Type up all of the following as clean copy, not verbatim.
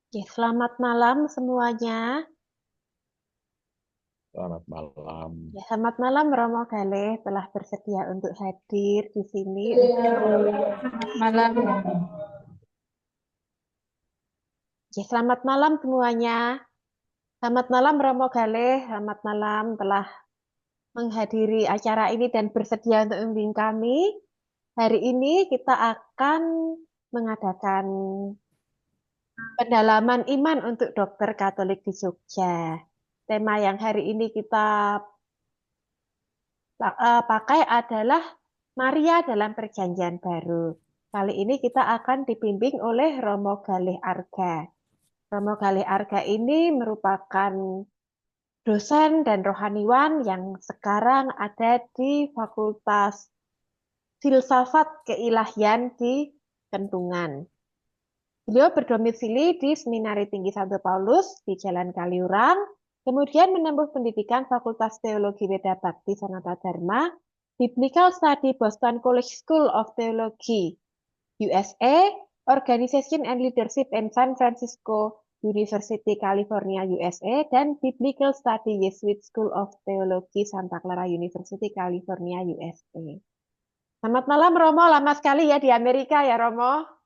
Oke, selamat malam semuanya. Selamat malam. Ya, selamat malam Romo Galeh telah bersedia untuk hadir di sini untuk Malam. ya, selamat malam semuanya. Selamat malam Romo Galeh, selamat malam telah menghadiri acara ini dan bersedia untuk membimbing kami. Hari ini kita akan mengadakan pendalaman iman untuk dokter Katolik di Jogja. Tema yang hari ini kita pakai adalah Maria dalam Perjanjian Baru. Kali ini kita akan dibimbing oleh Romo Galih Arga. Romo Galih Arga ini merupakan dosen dan rohaniwan yang sekarang ada di Fakultas Filsafat Keilahian di Kentungan. Beliau berdomisili di Seminari Tinggi Santo Paulus di Jalan Kaliurang, kemudian menempuh pendidikan Fakultas Teologi Weda Bakti Sanata Dharma, Biblical Study Boston College School of Theology, USA, Organization and Leadership in San Francisco University, California, USA, dan Biblical Study Jesuit School of Theology, Santa Clara University, California, USA. Selamat malam Romo, lama sekali ya di Amerika ya Romo.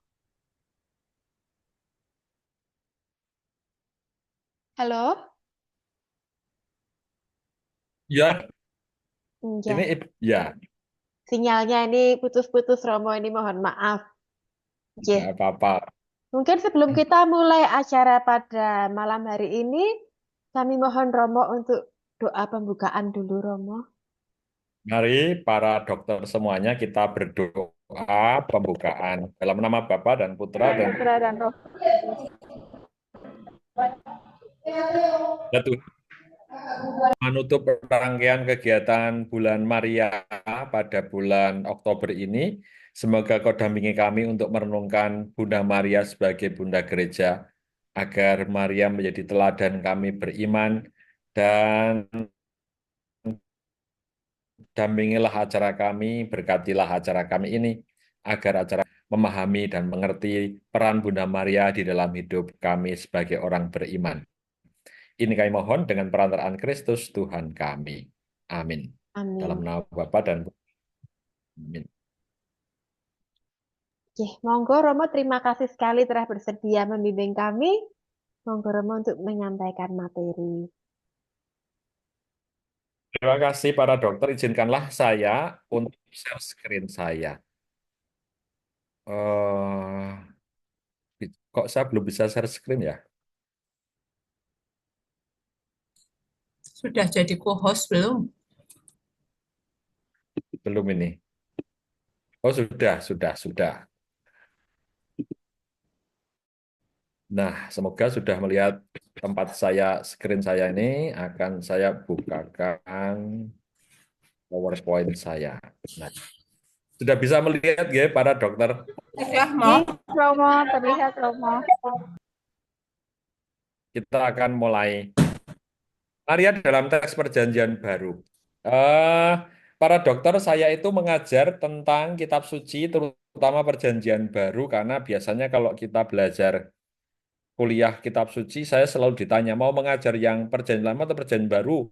Halo? Ya, ini Ya, ya, sinyalnya ini putus-putus Romo, ini mohon maaf. tidak Oke, apa-apa. mungkin sebelum kita mulai acara pada malam hari ini, kami mohon Romo untuk doa pembukaan dulu Romo. Mari para dokter semuanya kita berdoa pembukaan dalam nama Bapa dan Putra dan Putra dan Roh. Tuhan. Menutup rangkaian kegiatan bulan Maria pada bulan Oktober ini, semoga Kau dampingi kami untuk merenungkan Bunda Maria sebagai Bunda Gereja, agar Maria menjadi teladan kami beriman, dan dampingilah acara kami, berkatilah acara kami ini, agar acara memahami dan mengerti peran Bunda Maria di dalam hidup kami sebagai orang beriman. Ini kami mohon dengan perantaraan Kristus Tuhan kami. Amin. Dalam Amin. nama Bapa dan Putra. Amin. Oke, monggo Romo, terima kasih sekali telah bersedia membimbing kami. Monggo Romo untuk menyampaikan materi. Terima kasih para dokter, izinkanlah saya untuk share screen saya. Kok saya belum bisa share screen ya? Sudah jadi co-host belum? Belum ini. Oh, sudah. Nah, semoga sudah melihat tempat saya, screen saya ini akan saya bukakan PowerPoint saya. Nah, sudah bisa melihat ya para dokter. Sudah Oke, mau? Romo, terlihat Romo. Kita akan mulai. Maria dalam teks perjanjian baru. Eh, para dokter, saya itu mengajar tentang kitab suci, terutama perjanjian baru, karena biasanya kalau kita belajar kuliah kitab suci, saya selalu ditanya, mau mengajar yang perjanjian lama atau perjanjian baru?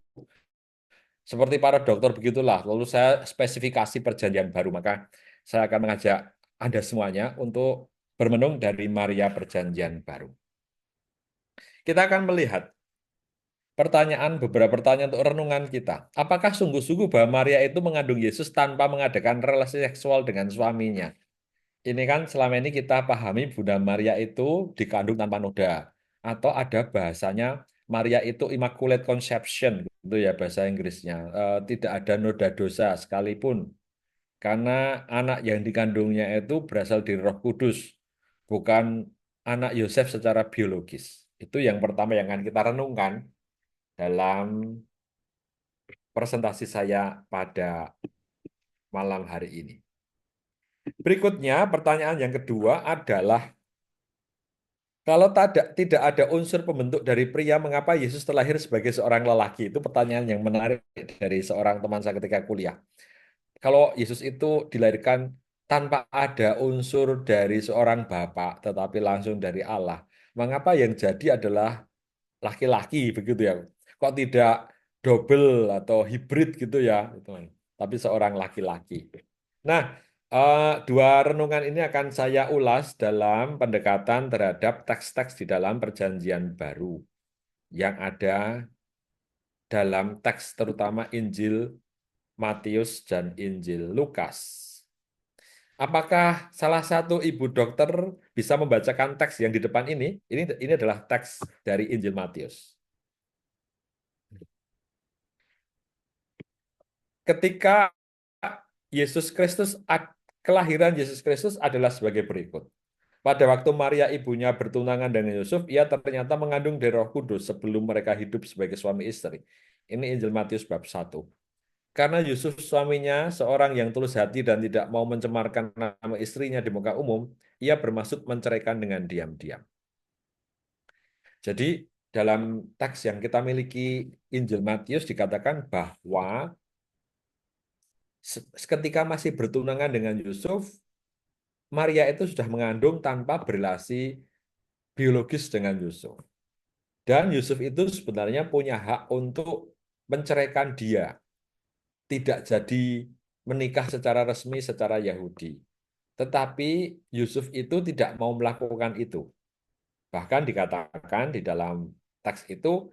Seperti para dokter begitulah. Lalu saya spesifikasi perjanjian baru, maka saya akan mengajak Anda semuanya untuk bermenung dari Maria perjanjian baru. Kita akan melihat beberapa pertanyaan untuk renungan kita. Apakah sungguh-sungguh bahwa Maria itu mengandung Yesus tanpa mengadakan relasi seksual dengan suaminya? Ini kan selama ini kita pahami Bunda Maria itu dikandung tanpa noda. Atau ada bahasanya Maria itu Immaculate Conception, gitu ya bahasa Inggrisnya. Tidak ada noda dosa sekalipun. Karena anak yang dikandungnya itu berasal dari Roh Kudus, bukan anak Yosef secara biologis. Itu yang pertama yang akan kita renungkan dalam presentasi saya pada malam hari ini. Berikutnya, pertanyaan yang kedua adalah, kalau tidak ada unsur pembentuk dari pria, mengapa Yesus terlahir sebagai seorang lelaki? Itu pertanyaan yang menarik dari seorang teman saya ketika kuliah. Kalau Yesus itu dilahirkan tanpa ada unsur dari seorang bapak, tetapi langsung dari Allah, Mengapa yang jadi adalah laki-laki begitu ya? Kok tidak double atau hibrid gitu ya? Tapi seorang laki-laki. Nah, dua renungan ini akan saya ulas dalam pendekatan terhadap teks-teks di dalam Perjanjian Baru yang ada dalam teks terutama Injil Matius dan Injil Lukas. Apakah salah satu ibu dokter bisa membacakan teks yang di depan ini? Ini adalah teks dari Injil Matius. Ketika kelahiran Yesus Kristus adalah sebagai berikut. Pada waktu Maria ibunya bertunangan dengan Yusuf, ia ternyata mengandung dari Roh Kudus sebelum mereka hidup sebagai suami istri. Ini Injil Matius bab 1. Karena Yusuf suaminya seorang yang tulus hati dan tidak mau mencemarkan nama istrinya di muka umum, ia bermaksud menceraikan dengan diam-diam. Jadi dalam teks yang kita miliki Injil Matius dikatakan bahwa ketika masih bertunangan dengan Yusuf, Maria itu sudah mengandung tanpa berelasi biologis dengan Yusuf. Dan Yusuf itu sebenarnya punya hak untuk menceraikan dia. Tidak jadi menikah secara resmi secara Yahudi. Tetapi Yusuf itu tidak mau melakukan itu. Bahkan dikatakan di dalam teks itu,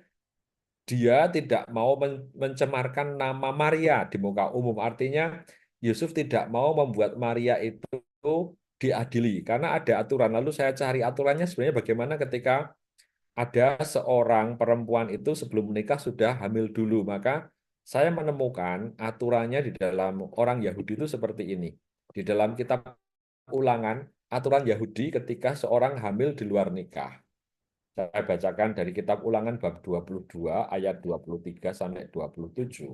dia tidak mau mencemarkan nama Maria di muka umum. Artinya Yusuf tidak mau membuat Maria itu diadili. Karena ada aturan. Lalu saya cari aturannya sebenarnya bagaimana ketika ada seorang perempuan itu sebelum menikah sudah hamil dulu. Maka saya menemukan aturannya di dalam orang Yahudi itu seperti ini. Di dalam kitab Ulangan, aturan Yahudi ketika seorang hamil di luar nikah. Saya bacakan dari kitab Ulangan bab 22 ayat 23 sampai 27.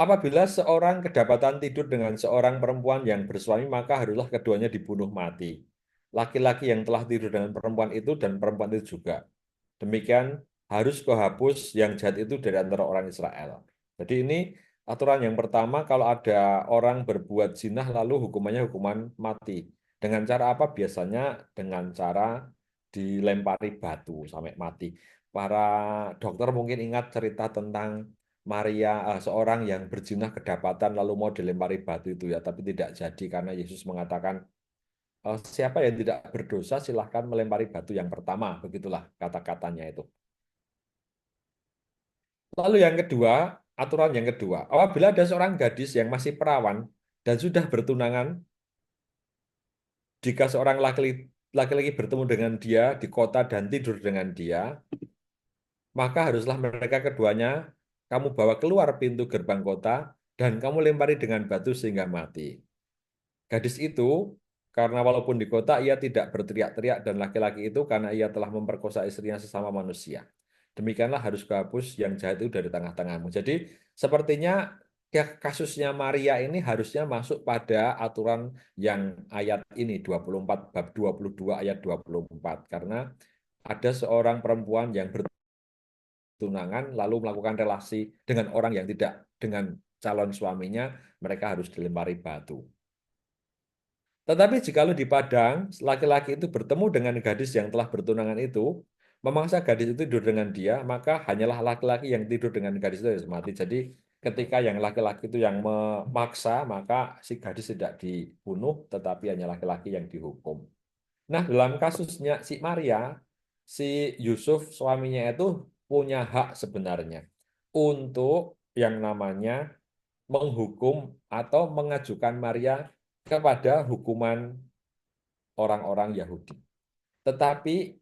Apabila seorang kedapatan tidur dengan seorang perempuan yang bersuami, maka haruslah keduanya dibunuh mati. Laki-laki yang telah tidur dengan perempuan itu dan perempuan itu juga. Demikian harus kau hapus yang jahat itu dari antara orang Israel. Jadi ini aturan yang pertama, kalau ada orang berbuat zina lalu hukumannya hukuman mati. Dengan cara apa? Biasanya dengan cara dilempari batu sampai mati. Para dokter mungkin ingat cerita tentang Maria, seorang yang berzina kedapatan lalu mau dilempari batu itu ya, tapi tidak jadi karena Yesus mengatakan, siapa yang tidak berdosa silahkan melempari batu yang pertama, begitulah kata-katanya itu. Lalu yang kedua, aturan yang kedua, apabila ada seorang gadis yang masih perawan dan sudah bertunangan, jika seorang laki-laki bertemu dengan dia di kota dan tidur dengan dia, maka haruslah mereka keduanya kamu bawa keluar pintu gerbang kota dan kamu lempari dengan batu sehingga mati. Gadis itu, karena walaupun di kota ia tidak berteriak-teriak dan laki-laki itu karena ia telah memperkosa istrinya sesama manusia. Demikianlah harus kehapus yang jahat itu dari tengah-tengahmu. Jadi sepertinya ya, kasusnya Maria ini harusnya masuk pada aturan yang ayat ini 24 bab 22 ayat 24 karena ada seorang perempuan yang bertunangan lalu melakukan relasi dengan orang yang tidak dengan calon suaminya, mereka harus dilempari batu. Tetapi jikalau di padang, laki-laki itu bertemu dengan gadis yang telah bertunangan itu, memaksa gadis itu tidur dengan dia, maka hanyalah laki-laki yang tidur dengan gadis itu harus mati. Jadi ketika yang laki-laki itu yang memaksa, maka si gadis tidak dibunuh, tetapi hanya laki-laki yang dihukum. Nah, dalam kasusnya si Maria, si Yusuf suaminya itu punya hak sebenarnya untuk yang namanya menghukum atau mengajukan Maria kepada hukuman orang-orang Yahudi. Tetapi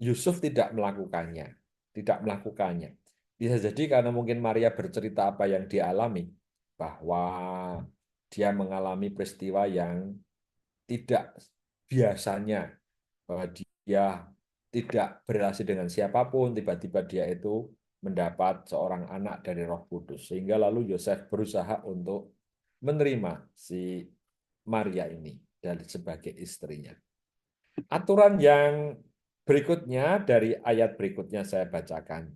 Yusuf tidak melakukannya, tidak melakukannya. Bisa jadi karena mungkin Maria bercerita apa yang dia alami, bahwa dia mengalami peristiwa yang tidak biasanya, bahwa dia tidak berrelasi dengan siapapun, tiba-tiba dia itu mendapat seorang anak dari Roh Kudus. Sehingga lalu Yosef berusaha untuk menerima si Maria ini dari sebagai istrinya. Aturan yang berikutnya dari ayat berikutnya saya bacakan.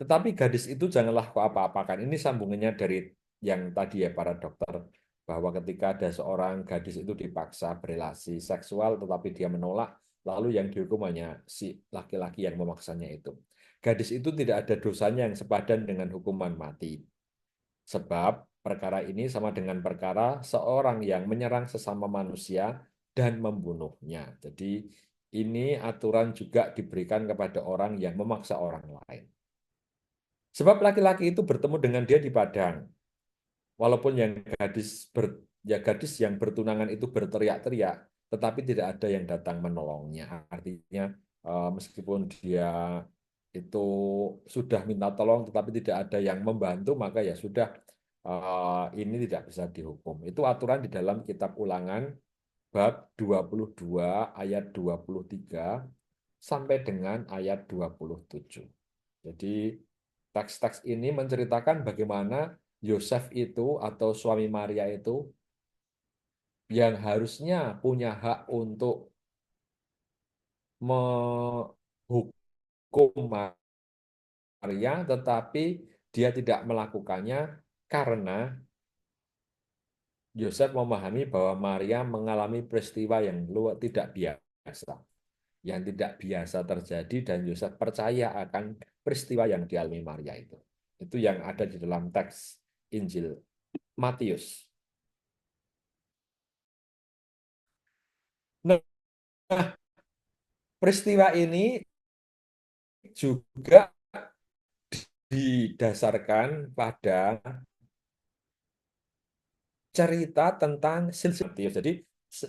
Tetapi gadis itu janganlah kau apa-apakan. Ini sambungannya dari yang tadi ya para dokter, bahwa ketika ada seorang gadis itu dipaksa berelasi seksual tetapi dia menolak, lalu yang dihukum hanya si laki-laki yang memaksanya itu. Gadis itu tidak ada dosanya yang sepadan dengan hukuman mati. Sebab perkara ini sama dengan perkara seorang yang menyerang sesama manusia dan membunuhnya. Jadi ini aturan juga diberikan kepada orang yang memaksa orang lain. Sebab laki-laki itu bertemu dengan dia di padang. Walaupun gadis yang bertunangan itu berteriak-teriak, tetapi tidak ada yang datang menolongnya. Artinya meskipun dia itu sudah minta tolong, tetapi tidak ada yang membantu, maka ya sudah, ini tidak bisa dihukum. Itu aturan di dalam Kitab Ulangan bab 22 ayat 23 sampai dengan ayat 27. Jadi teks-teks ini menceritakan bagaimana Yosef itu atau suami Maria itu yang harusnya punya hak untuk menghukum Maria, tetapi dia tidak melakukannya karena Yosef memahami bahwa Maria mengalami peristiwa yang tidak biasa, yang tidak biasa terjadi, dan Yosef percaya akan peristiwa yang dialami Maria itu. Itu yang ada di dalam teks Injil Matius. Nah, peristiwa ini juga didasarkan pada cerita tentang silsilah Matius. Jadi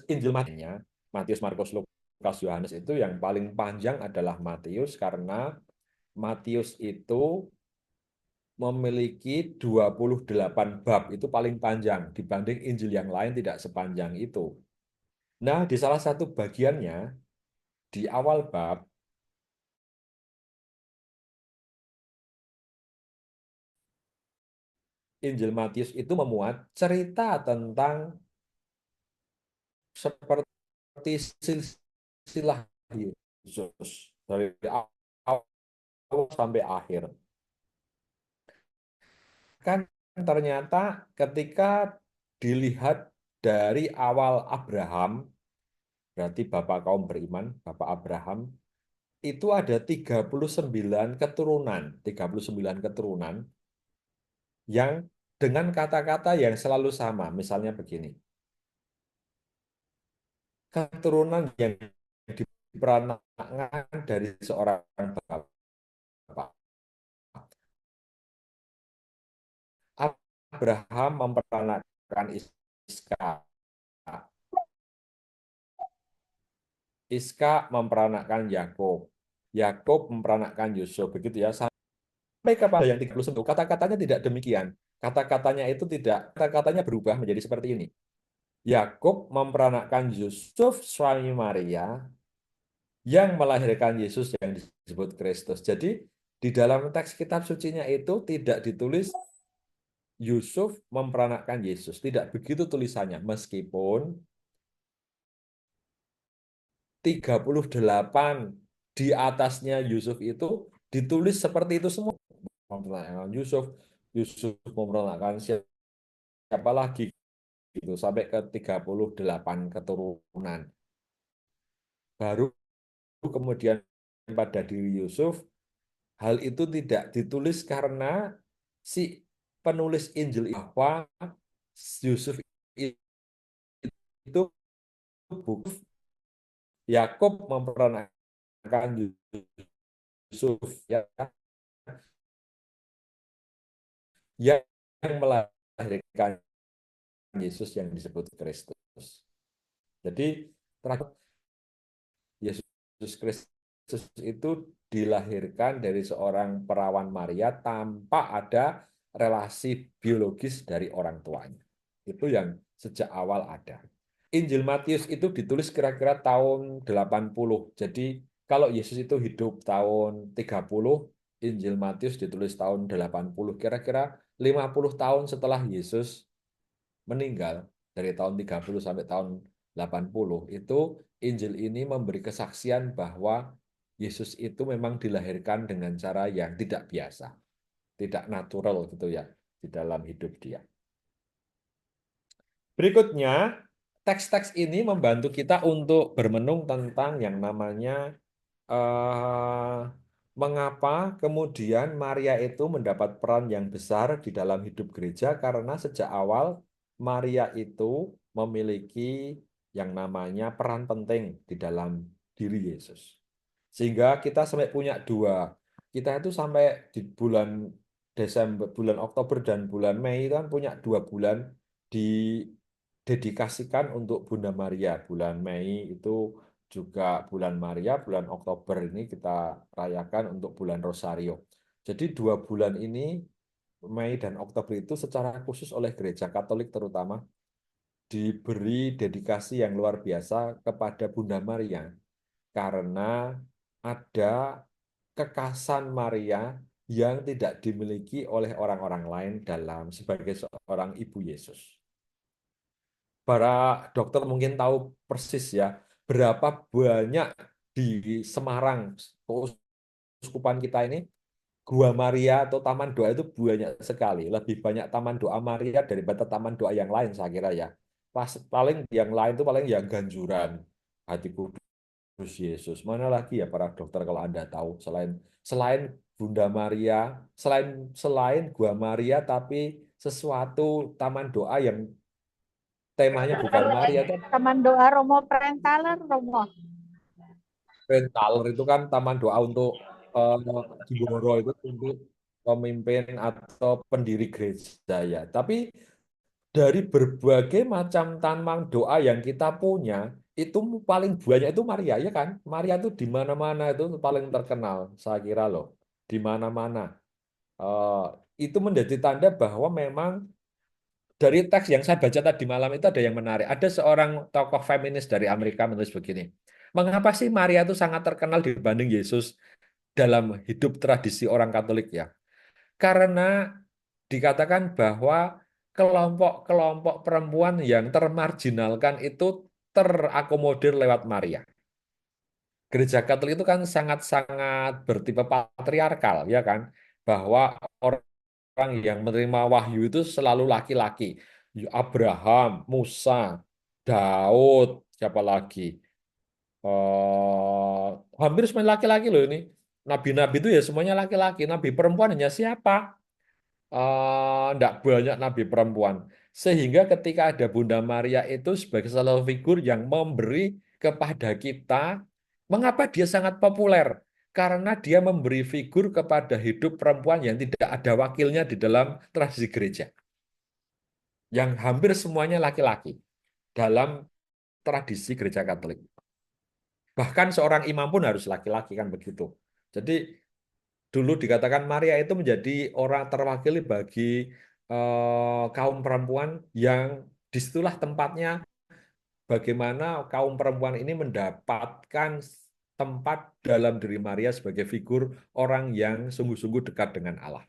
Injil Matius, Markus, Lukas, Yohanes itu yang paling panjang adalah Matius, karena Matius itu memiliki 28 bab, itu paling panjang dibanding Injil yang lain tidak sepanjang itu. Nah, di salah satu bagiannya di awal bab Injil Matius itu memuat cerita tentang seperti silsilah Yesus dari awal sampai akhir. Kan ternyata ketika dilihat dari awal Abraham, berarti bapak kaum beriman, bapak Abraham, itu ada 39 keturunan yang dengan kata-kata yang selalu sama. Misalnya begini, keturunan yang diperanakkan dari seorang bapak. Abraham memperanakkan Iska. Iska memperanakkan Yakub. Yakub memperanakkan Yusuf. Begitu ya. Sampai kepada yang 31. Kata-katanya tidak demikian. Kata-katanya berubah menjadi seperti ini. Yakub memperanakkan Yusuf suami Maria yang melahirkan Yesus yang disebut Kristus. Jadi di dalam teks kitab sucinya itu tidak ditulis Yusuf memperanakkan Yesus. Tidak begitu tulisannya. Meskipun 38 di atasnya Yusuf itu ditulis seperti itu semua. Memperanakkan Yusuf memperanakkan siapa lagi gitu, sampai ke 38 keturunan. Baru kemudian pada diri Yusuf, hal itu tidak ditulis karena si penulis Injil bahwa Yusuf itu bukan Yakub memperanakkan Yusuf ya, yang melahirkan Yesus yang disebut Kristus. Jadi terakhir Yesus Kristus itu dilahirkan dari seorang perawan Maria tanpa ada relasi biologis dari orang tuanya. Itu yang sejak awal ada. Injil Matius itu ditulis kira-kira tahun 80. Jadi kalau Yesus itu hidup tahun 30, Injil Matius ditulis tahun 80. Kira-kira 50 tahun setelah Yesus meninggal, dari tahun 30 sampai tahun 80, itu Injil ini memberi kesaksian bahwa Yesus itu memang dilahirkan dengan cara yang tidak biasa, tidak natural gitu ya, di dalam hidup dia. Berikutnya, teks-teks ini membantu kita untuk bermenung tentang yang namanya eh, mengapa kemudian Maria itu mendapat peran yang besar di dalam hidup gereja karena sejak awal Maria itu memiliki yang namanya peran penting di dalam diri Yesus. Sehingga kita sampai punya dua. Kita itu sampai di bulan Desember, bulan Oktober dan bulan Mei itu kan punya 2 bulan didedikasikan untuk Bunda Maria. Bulan Mei itu juga bulan Maria, bulan Oktober ini kita rayakan untuk bulan Rosario. Jadi 2 bulan ini, Mei dan Oktober itu secara khusus oleh Gereja Katolik terutama diberi dedikasi yang luar biasa kepada Bunda Maria. Karena ada kekasan Maria yang tidak dimiliki oleh orang-orang lain dalam sebagai seorang ibu Yesus. Para dokter mungkin tahu persis ya, berapa banyak di Semarang, keuskupan kita ini, Gua Maria atau Taman Doa itu banyak sekali. Lebih banyak Taman Doa Maria daripada Taman Doa yang lain, saya kira ya. Paling yang lain itu paling yang Ganjuran, Hati Kudus Yesus. Mana lagi ya para dokter kalau Anda tahu, selain selain Bunda Maria, selain selain Gua Maria, tapi sesuatu Taman Doa yang temanya bukan Maria itu Taman Doa Romo Prentaler, Romo. Taler itu kan taman doa untuk Jiboro itu untuk pemimpin atau pendiri gereja ya. Tapi dari berbagai macam taman doa yang kita punya, itu paling banyak itu Maria ya kan? Maria itu di mana-mana itu paling terkenal, saya kira loh. Di mana-mana. Eh, itu menjadi tanda bahwa memang dari teks yang saya baca tadi malam itu ada yang menarik. Ada seorang tokoh feminis dari Amerika menulis begini. Mengapa sih Maria itu sangat terkenal dibanding Yesus dalam hidup tradisi orang Katolik ya? Karena dikatakan bahwa kelompok-kelompok perempuan yang termarginalkan itu terakomodir lewat Maria. Gereja Katolik itu kan sangat-sangat bertipe patriarkal, ya kan? Bahwa orang yang menerima wahyu itu selalu laki-laki. Abraham, Musa, Daud, siapa lagi? Hampir semuanya laki-laki loh ini. Nabi-nabi itu ya semuanya laki-laki. Nabi perempuan hanya siapa? Enggak banyak nabi perempuan. Sehingga ketika ada Bunda Maria itu sebagai salah figur yang memberi kepada kita, mengapa dia sangat populer? Karena dia memberi figur kepada hidup perempuan yang tidak ada wakilnya di dalam tradisi gereja. Yang hampir semuanya laki-laki dalam tradisi gereja Katolik. Bahkan seorang imam pun harus laki-laki kan begitu. Jadi dulu dikatakan Maria itu menjadi orang terwakili bagi kaum perempuan yang disitulah tempatnya bagaimana kaum perempuan ini mendapatkan tempat dalam diri Maria sebagai figur orang yang sungguh-sungguh dekat dengan Allah.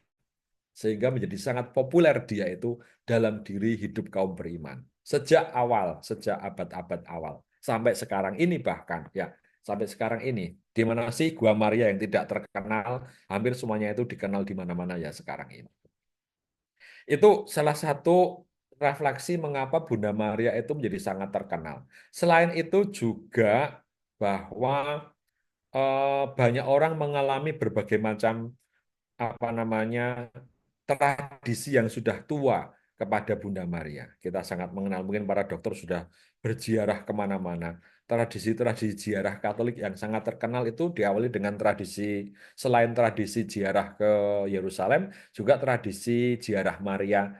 Sehingga menjadi sangat populer dia itu dalam diri hidup kaum beriman. Sejak awal, sejak abad-abad awal. Sampai sekarang ini bahkan, ya, sampai sekarang ini. Di mana sih Gua Maria yang tidak terkenal, hampir semuanya itu dikenal di mana-mana ya sekarang ini. Itu salah satu refleksi mengapa Bunda Maria itu menjadi sangat terkenal. Selain itu juga bahwa banyak orang mengalami berbagai macam apa namanya tradisi yang sudah tua kepada Bunda Maria. Kita sangat mengenal, mungkin para dokter sudah berziarah kemana-mana. Tradisi-tradisi ziarah Katolik yang sangat terkenal itu diawali dengan tradisi, selain tradisi ziarah ke Yerusalem, juga tradisi ziarah Maria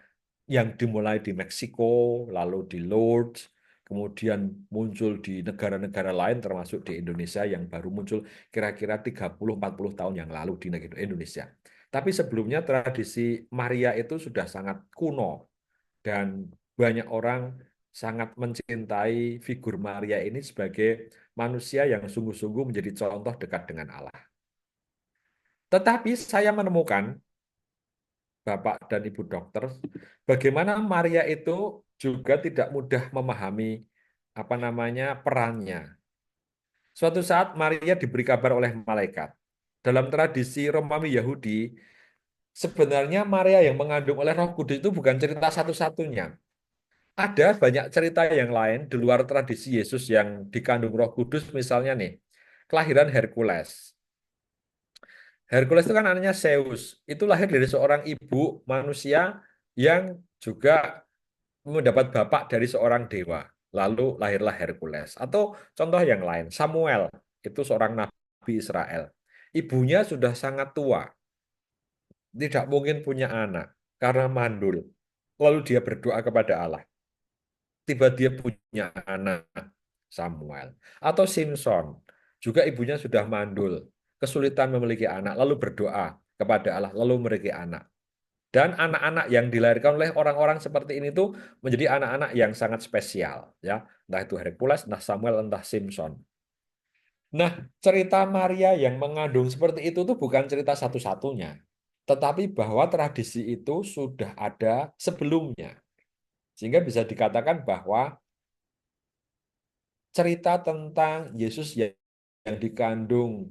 yang dimulai di Meksiko, lalu di Lourdes, kemudian muncul di negara-negara lain termasuk di Indonesia yang baru muncul kira-kira 30-40 tahun yang lalu di Indonesia. Tapi sebelumnya tradisi Maria itu sudah sangat kuno dan banyak orang sangat mencintai figur Maria ini sebagai manusia yang sungguh-sungguh menjadi contoh dekat dengan Allah. Tetapi saya menemukan Bapak dan Ibu dokter, bagaimana Maria itu juga tidak mudah memahami apa namanya perannya. Suatu saat Maria diberi kabar oleh malaikat. Dalam tradisi Romawi Yahudi, sebenarnya Maria yang mengandung oleh Roh Kudus itu bukan cerita satu-satunya. Ada banyak cerita yang lain di luar tradisi Yesus yang dikandung Roh Kudus, misalnya nih, kelahiran Hercules. Hercules itu kan anaknya Zeus. Itu lahir dari seorang ibu manusia yang juga mendapat bapak dari seorang dewa. Lalu lahirlah Hercules. Atau contoh yang lain, Samuel. Itu seorang nabi Israel. Ibunya sudah sangat tua. Tidak mungkin punya anak karena mandul. Lalu dia berdoa kepada Allah. Tiba dia punya anak, Samuel. Atau Simpson. Juga ibunya sudah mandul. Kesulitan memiliki anak. Lalu berdoa kepada Allah. Lalu memiliki anak. Dan anak-anak yang dilahirkan oleh orang-orang seperti ini tuh menjadi anak-anak yang sangat spesial, ya. Entah itu Hercules, entah Samuel, entah Simpson. Nah, cerita Maria yang mengandung seperti itu tuh bukan cerita satu-satunya, tetapi bahwa tradisi itu sudah ada sebelumnya. Sehingga bisa dikatakan bahwa cerita tentang Yesus yang dikandung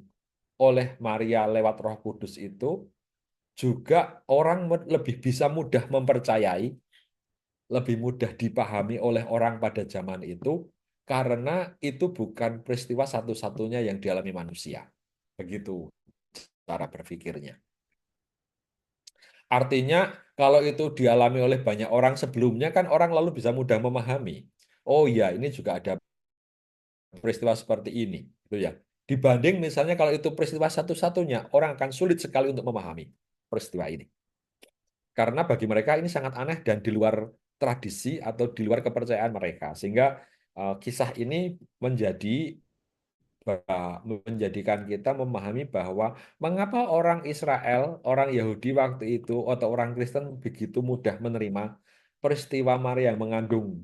oleh Maria lewat Roh Kudus itu juga orang lebih bisa mudah mempercayai, lebih mudah dipahami oleh orang pada zaman itu karena itu bukan peristiwa satu-satunya yang dialami manusia. Begitu cara berpikirnya. Artinya kalau itu dialami oleh banyak orang sebelumnya kan orang lalu bisa mudah memahami. Oh iya, ini juga ada peristiwa seperti ini, gitu ya. Dibanding misalnya kalau itu peristiwa satu-satunya, orang akan sulit sekali untuk memahami peristiwa ini. Karena bagi mereka ini sangat aneh dan di luar tradisi atau di luar kepercayaan mereka. Sehingga kisah ini menjadikan kita memahami bahwa mengapa orang Israel, orang Yahudi waktu itu, atau orang Kristen begitu mudah menerima peristiwa Maria yang mengandung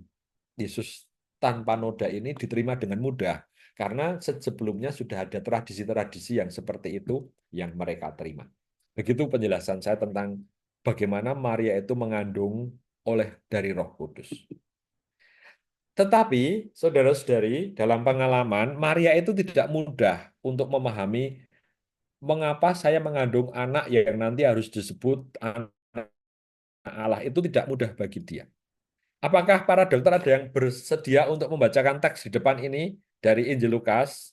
Yesus tanpa noda ini diterima dengan mudah. Karena sebelumnya sudah ada tradisi-tradisi yang seperti itu yang mereka terima. Begitu penjelasan saya tentang bagaimana Maria itu mengandung oleh dari Roh Kudus. Tetapi, saudara-saudari, dalam pengalaman, Maria itu tidak mudah untuk memahami mengapa saya mengandung anak yang nanti harus disebut anak Allah. Itu tidak mudah bagi dia. Apakah para dokter ada yang bersedia untuk membacakan teks di depan ini dari Injil Lukas?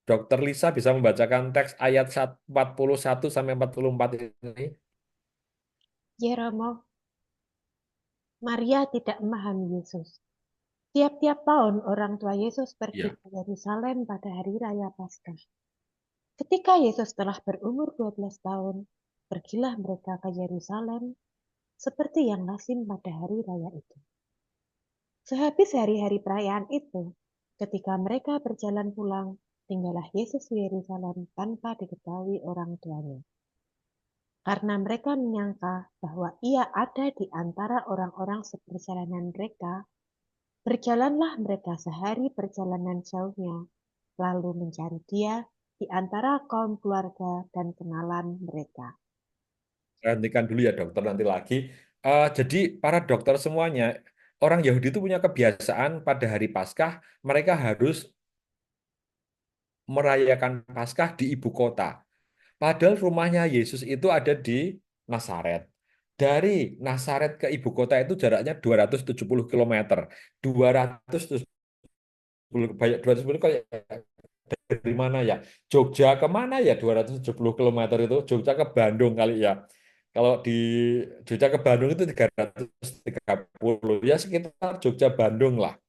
Dokter Lisa bisa membacakan teks ayat 41 sampai 44 ini. Ya Romo, Maria tidak memahami Yesus. Tiap-tiap tahun orang tua Yesus pergi Ya. ke Yerusalem pada hari raya Paskah. Ketika Yesus telah berumur 12 tahun, pergilah mereka ke Yerusalem seperti yang lazim pada hari raya itu. Sehabis hari-hari perayaan itu, ketika mereka berjalan pulang, tinggallah Yesus di Yerusalem tanpa diketahui orang tuanya. Karena mereka menyangka bahwa ia ada di antara orang-orang seperjalanan mereka, berjalanlah mereka sehari perjalanan jauhnya, lalu mencari dia di antara kaum keluarga dan kenalan mereka. Saya hentikan dulu ya dokter nanti lagi. Jadi para dokter semuanya, orang Yahudi itu punya kebiasaan pada hari Paskah, mereka harus merayakan Paskah di ibu kota. Padahal rumahnya Yesus itu ada di Nazaret. Dari Nazaret ke ibu kota itu jaraknya 270 km. 270, banyak 270 kayak dari mana ya? Jogja ke mana ya 270 km itu? Jogja ke Bandung kali ya. Kalau di Jogja ke Bandung itu 330 ya sekitar Jogja Bandung lah.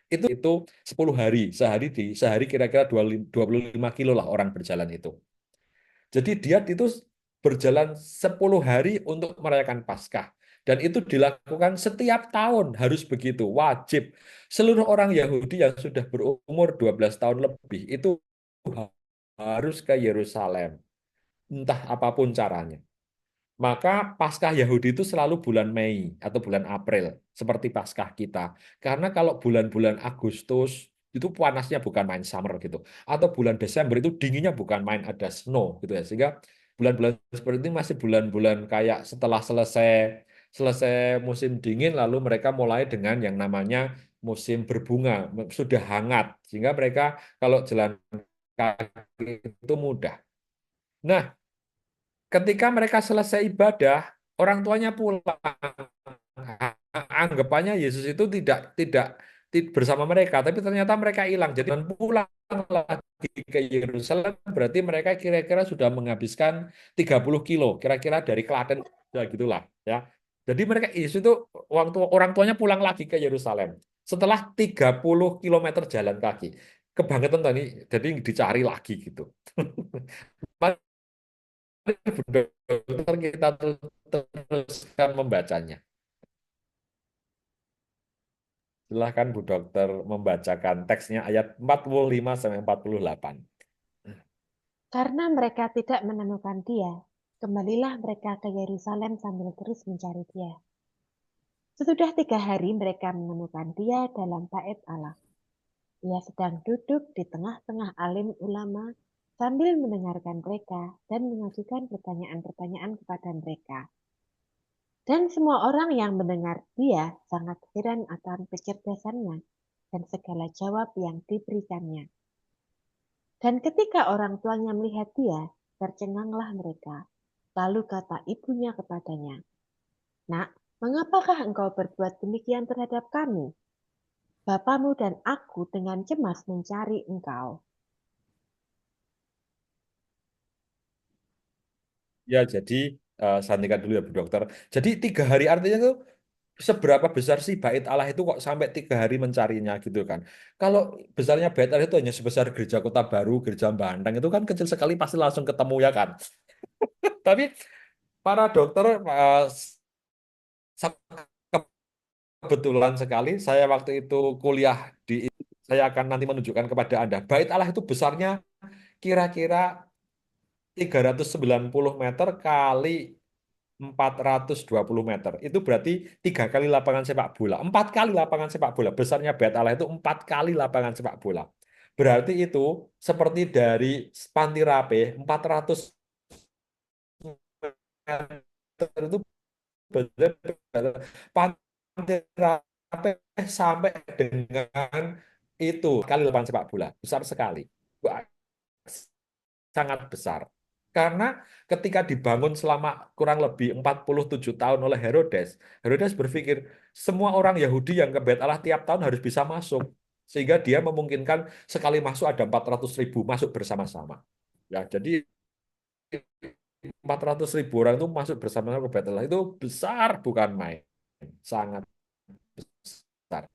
Itu 10 hari, sehari kira-kira 25 kilo lah orang berjalan itu. Jadi dia itu berjalan 10 hari untuk merayakan Paskah. Dan itu dilakukan setiap tahun, harus begitu, wajib. Seluruh orang Yahudi yang sudah berumur 12 tahun lebih itu harus ke Yerusalem, entah apapun caranya. Maka Paskah Yahudi itu selalu bulan Mei atau bulan April, seperti Paskah kita. Karena kalau bulan-bulan Agustus itu panasnya bukan main summer gitu, atau bulan Desember itu dinginnya bukan main ada snow gitu ya. Sehingga bulan-bulan seperti ini masih bulan-bulan kayak setelah selesai selesai musim dingin, lalu mereka mulai dengan yang namanya musim berbunga, sudah hangat, sehingga mereka kalau jalan kaki itu mudah. Nah, ketika mereka selesai ibadah, orang tuanya pulang. anggapannya Yesus itu tidak bersama mereka, tapi ternyata mereka hilang. Jadi dan pulang lagi ke Yerusalem, berarti mereka kira-kira sudah menghabiskan 30 kilo, kira-kira dari Klaten, ya gitulah, ya. Jadi mereka Yesus itu orang tuanya pulang lagi ke Yerusalem setelah 30 kilometer jalan kaki. Kebangetan tadi, jadi dicari lagi gitu. Mari Bu Dokter kita teruskan membacanya. Silahkan Bu Dokter membacakan teksnya ayat 45 sampai 48. Karena mereka tidak menemukan dia, kembalilah mereka ke Yerusalem sambil terus mencari dia. Sesudah 3 hari mereka menemukan dia dalam bait Allah. Ia sedang duduk di tengah-tengah alim ulama sambil mendengarkan mereka dan mengajukan pertanyaan-pertanyaan kepada mereka. Dan semua orang yang mendengar dia sangat heran akan kecerdasannya dan segala jawab yang diberikannya. Dan ketika orang tuanya melihat dia, tercenganglah mereka. Lalu kata ibunya kepadanya, "Nak, mengapakah engkau berbuat demikian terhadap kami? Bapamu dan aku dengan cemas mencari engkau." Ya, jadi saya hentikan dulu ya Bu Dokter. Jadi 3 hari artinya tuh seberapa besar sih bait Allah itu kok sampai 3 hari mencarinya gitu kan? Kalau besarnya bait Allah itu hanya sebesar gereja Kota Baru, gereja Bandang itu kan kecil sekali pasti langsung ketemu ya kan? Tapi para dokter sa- kebetulan sekali saya waktu itu kuliah di saya akan nanti menunjukkan kepada Anda. Bait Allah itu besarnya kira-kira 390 meter kali 420 meter. Itu berarti 3 kali lapangan sepak bola. 4 kali lapangan sepak bola. Besarnya Bait Allah itu 4 kali lapangan sepak bola. Berarti itu seperti dari Panti Rapih 400 meter itu benar Panti Rapih sampai dengan itu kali lapangan sepak bola. Besar sekali. Wah, sangat besar. Karena ketika dibangun selama kurang lebih 47 tahun oleh Herodes, Herodes berpikir semua orang Yahudi yang ke Bait Allah tiap tahun harus bisa masuk. Sehingga dia memungkinkan sekali masuk ada 400.000 masuk bersama-sama. Ya, jadi 400.000 orang itu masuk bersama-sama ke Bait Allah itu besar bukan main. Sangat besar.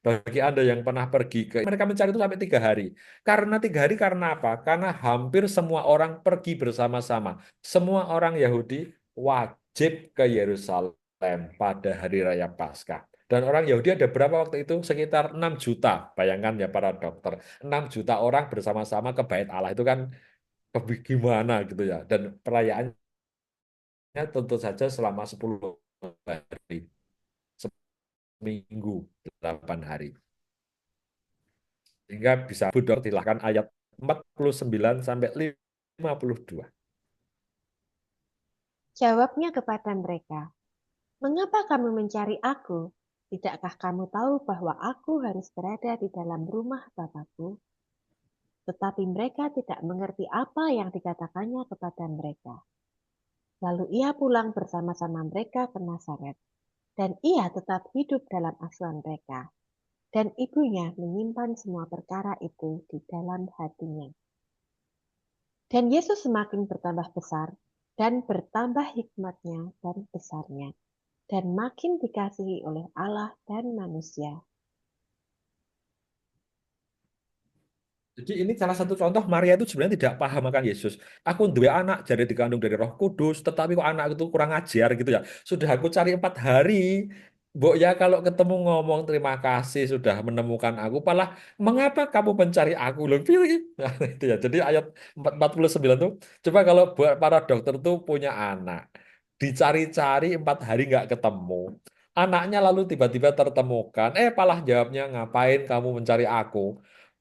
Bagi Anda yang pernah pergi ke mereka mencari itu sampai 3 hari. Karena 3 hari karena apa? Karena hampir semua orang pergi bersama-sama. Semua orang Yahudi wajib ke Yerusalem pada hari raya Paskah. Dan orang Yahudi ada berapa waktu itu? Sekitar 6 juta. Bayangkan ya para dokter. 6 juta orang bersama-sama ke Bait Allah itu kan gimana gitu ya. Dan perayaannya tentu saja selama 10 hari. Seminggu, 8 hari. Sehingga bisa Budok silahkan ayat 49 sampai 52. Jawabnya kepada mereka, "Mengapa kamu mencari aku? Tidakkah kamu tahu bahwa aku harus berada di dalam rumah Bapakku?" Tetapi mereka tidak mengerti apa yang dikatakannya kepada mereka. Lalu ia pulang bersama-sama mereka ke Nazaret, dan ia tetap hidup dalam asuhan mereka. Dan ibunya menyimpan semua perkara itu di dalam hatinya. Dan Yesus semakin bertambah besar, dan bertambah hikmatnya dan besarnya, dan makin dikasihi oleh Allah dan manusia. Jadi ini salah satu contoh Maria itu sebenarnya tidak paham akan Yesus. Aku dua anak jadi dikandung dari Roh Kudus, tetapi kok anak itu kurang ajar gitu ya. Sudah aku cari 4 hari, Mbok ya kalau ketemu ngomong terima kasih sudah menemukan aku, malah mengapa kamu mencari aku? Loh, pilih. Nah, itu ya. Jadi ayat 49 tuh, coba kalau buat para dokter tuh punya anak, dicari-cari 4 hari nggak ketemu. Anaknya lalu tiba-tiba tertemukan, malah jawabnya ngapain kamu mencari aku?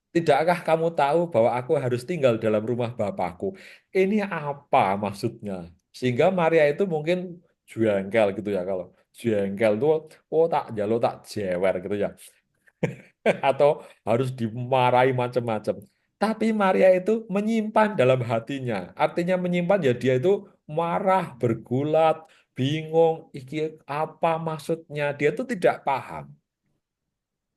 Tidakkah kamu tahu bahwa aku harus tinggal dalam rumah Bapakku? Ini apa maksudnya? Sehingga Maria itu mungkin jengkel gitu ya kalau jengkel tuh oh tak jalo tak jewer gitu ya atau harus dimarahi macam-macam. Tapi Maria itu menyimpan dalam hatinya. Artinya menyimpan ya dia itu marah, bergulat, bingung, iki apa maksudnya. Dia tuh tidak paham.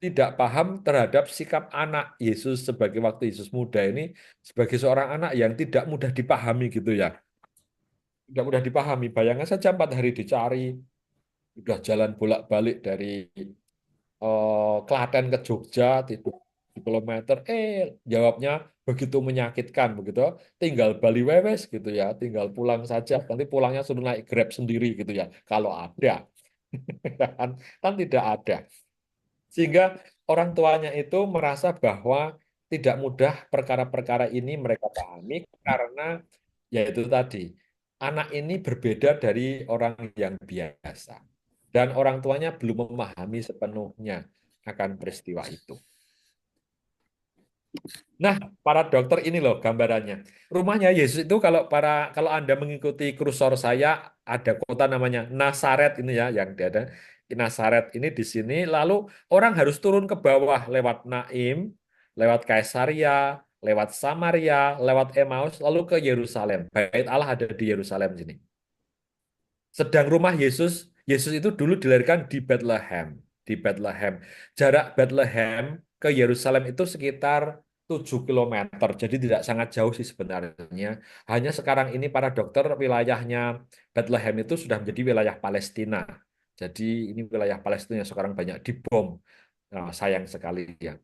Tidak paham terhadap sikap anak Yesus sebagai waktu Yesus muda ini sebagai seorang anak yang tidak mudah dipahami gitu ya. Tidak mudah dipahami. Bayangkan saja 4 hari dicari, udah jalan bolak-balik dari Klaten ke Jogja, 7 kilometer. Jawabnya begitu menyakitkan begitu. Tinggal Bali wewes gitu ya, tinggal pulang saja. Nanti pulangnya suruh naik Grab sendiri gitu ya. Kalau ada, kan, kan tidak ada. Sehingga orang tuanya itu merasa bahwa tidak mudah perkara-perkara ini mereka pahami karena yaitu tadi anak ini berbeda dari orang yang biasa dan orang tuanya belum memahami sepenuhnya akan peristiwa itu. Nah, para dokter ini loh gambarannya. Rumahnya Yesus itu kalau Anda mengikuti kursor saya ada kota namanya Nazaret ini ya yang dia ada. Nazaret ini di sini lalu orang harus turun ke bawah lewat Naim, lewat Kaisaria, lewat Samaria, lewat Emmaus lalu ke Yerusalem. Bait Allah ada di Yerusalem sini. Sedang rumah Yesus, Yesus itu dulu dilahirkan di Bethlehem. Di Bethlehem. Jarak Bethlehem ke Yerusalem itu sekitar 7 kilometer. Jadi tidak sangat jauh sih sebenarnya. Hanya sekarang ini para dokter wilayahnya Bethlehem itu sudah menjadi wilayah Palestina. Jadi ini wilayah Palestina yang sekarang banyak dibom. Nah, sayang sekali ya.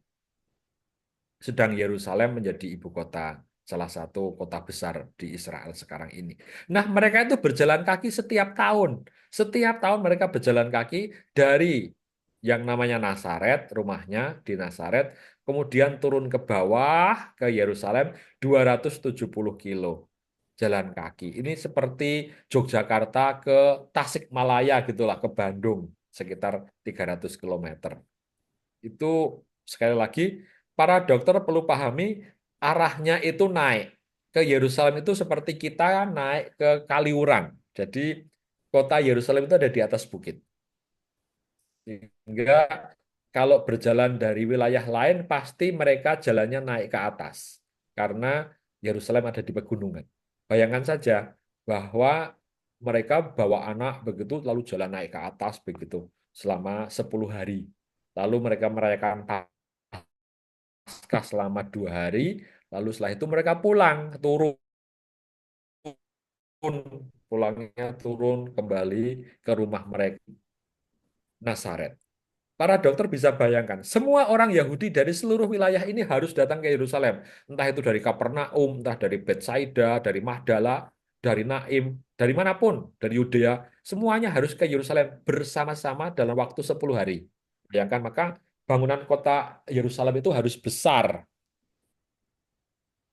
Sedang Yerusalem menjadi ibu kota, salah satu kota besar di Israel sekarang ini. Nah, mereka itu berjalan kaki setiap tahun. Setiap tahun mereka berjalan kaki dari yang namanya Nazaret, rumahnya di Nazaret, kemudian turun ke bawah ke Yerusalem 270 kilo jalan kaki. Ini seperti Yogyakarta ke Tasikmalaya gitulah, ke Bandung sekitar 300 kilometer. Itu sekali lagi para dokter perlu pahami arahnya itu naik. Ke Yerusalem itu seperti kita naik ke Kaliurang. Jadi kota Yerusalem itu ada di atas bukit. Sehingga kalau berjalan dari wilayah lain pasti mereka jalannya naik ke atas. Karena Yerusalem ada di pegunungan. Bayangkan saja bahwa mereka bawa anak begitu lalu jalan naik ke atas begitu selama 10 hari. Lalu mereka merayakan Paskah selama 2 hari, lalu setelah itu mereka pulang, pulangnya turun kembali ke rumah mereka, Nazaret. Para dokter bisa bayangkan, semua orang Yahudi dari seluruh wilayah ini harus datang ke Yerusalem. Entah itu dari Kapernaum, entah dari Betsaida, dari Magdala, dari Naim, dari manapun, dari Yudea, semuanya harus ke Yerusalem bersama-sama dalam waktu 10 hari. Bayangkan, maka bangunan kota Yerusalem itu harus besar.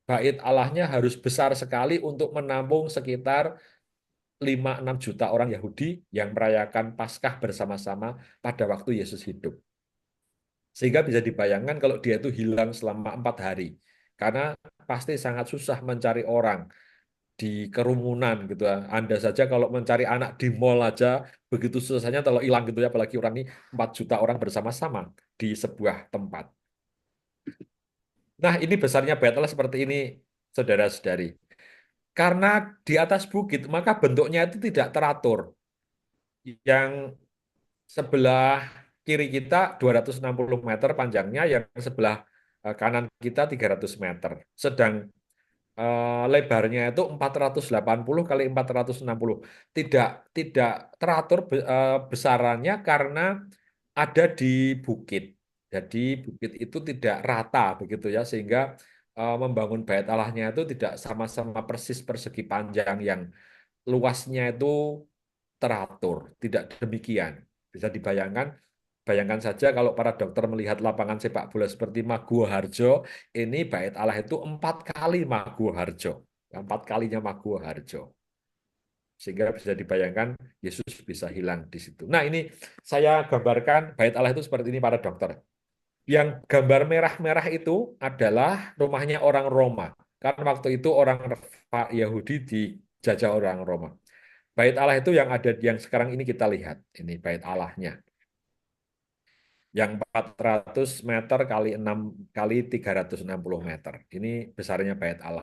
Bait Allahnya harus besar sekali untuk menampung sekitar 5-6 juta orang Yahudi yang merayakan Paskah bersama-sama pada waktu Yesus hidup. Sehingga bisa dibayangkan kalau dia itu hilang selama 4 hari. Karena pasti sangat susah mencari orang di kerumunan gitu ya. Anda saja kalau mencari anak di mall aja begitu susahnya kalau hilang gitu ya. Apalagi orang ini 4 juta orang bersama-sama di sebuah tempat. Nah ini besarnya Bait Allah seperti ini saudara-saudari. Karena di atas bukit maka bentuknya itu tidak teratur. Yang sebelah kiri kita 260 meter panjangnya, yang sebelah kanan kita 300 meter. Sedang lebarnya itu 480 kali 460. Tidak tidak teratur besarannya karena ada di bukit. Jadi bukit itu tidak rata begitu ya sehingga membangun bait Allahnya itu tidak sama-sama persis persegi panjang yang luasnya itu teratur. Tidak demikian. Bisa dibayangkan, bayangkan saja kalau para dokter melihat lapangan sepak bola seperti Maguwo Harjo, ini bait Allah itu 4 kali Maguwo Harjo. 4 kalinya Maguwo Harjo. Sehingga bisa dibayangkan Yesus bisa hilang di situ. Nah ini saya gambarkan bait Allah itu seperti ini para dokter. Yang gambar merah-merah itu adalah rumahnya orang Roma. Karena waktu itu orang Yahudi dijajah orang Roma. Bait Allah itu yang ada yang sekarang ini kita lihat. Ini bait Allahnya. Yang 400 meter kali 6 kali 360 meter. Ini besarnya bait Allah.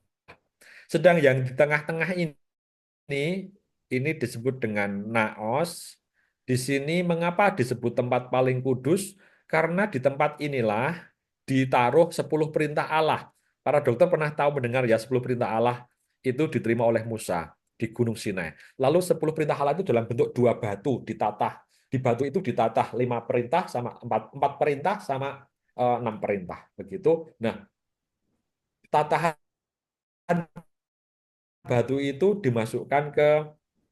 Sedang yang di tengah-tengah ini ini disebut dengan naos. Di sini mengapa disebut tempat paling kudus? Karena di tempat inilah ditaruh 10 perintah Allah. Para dokter pernah tahu mendengar ya 10 perintah Allah itu diterima oleh Musa di Gunung Sinai. Lalu 10 perintah Allah itu dalam bentuk 2 batu ditatah. Di batu itu ditatah 5 perintah sama 4 perintah sama 6 perintah. Begitu. Nah, tatahan batu itu dimasukkan ke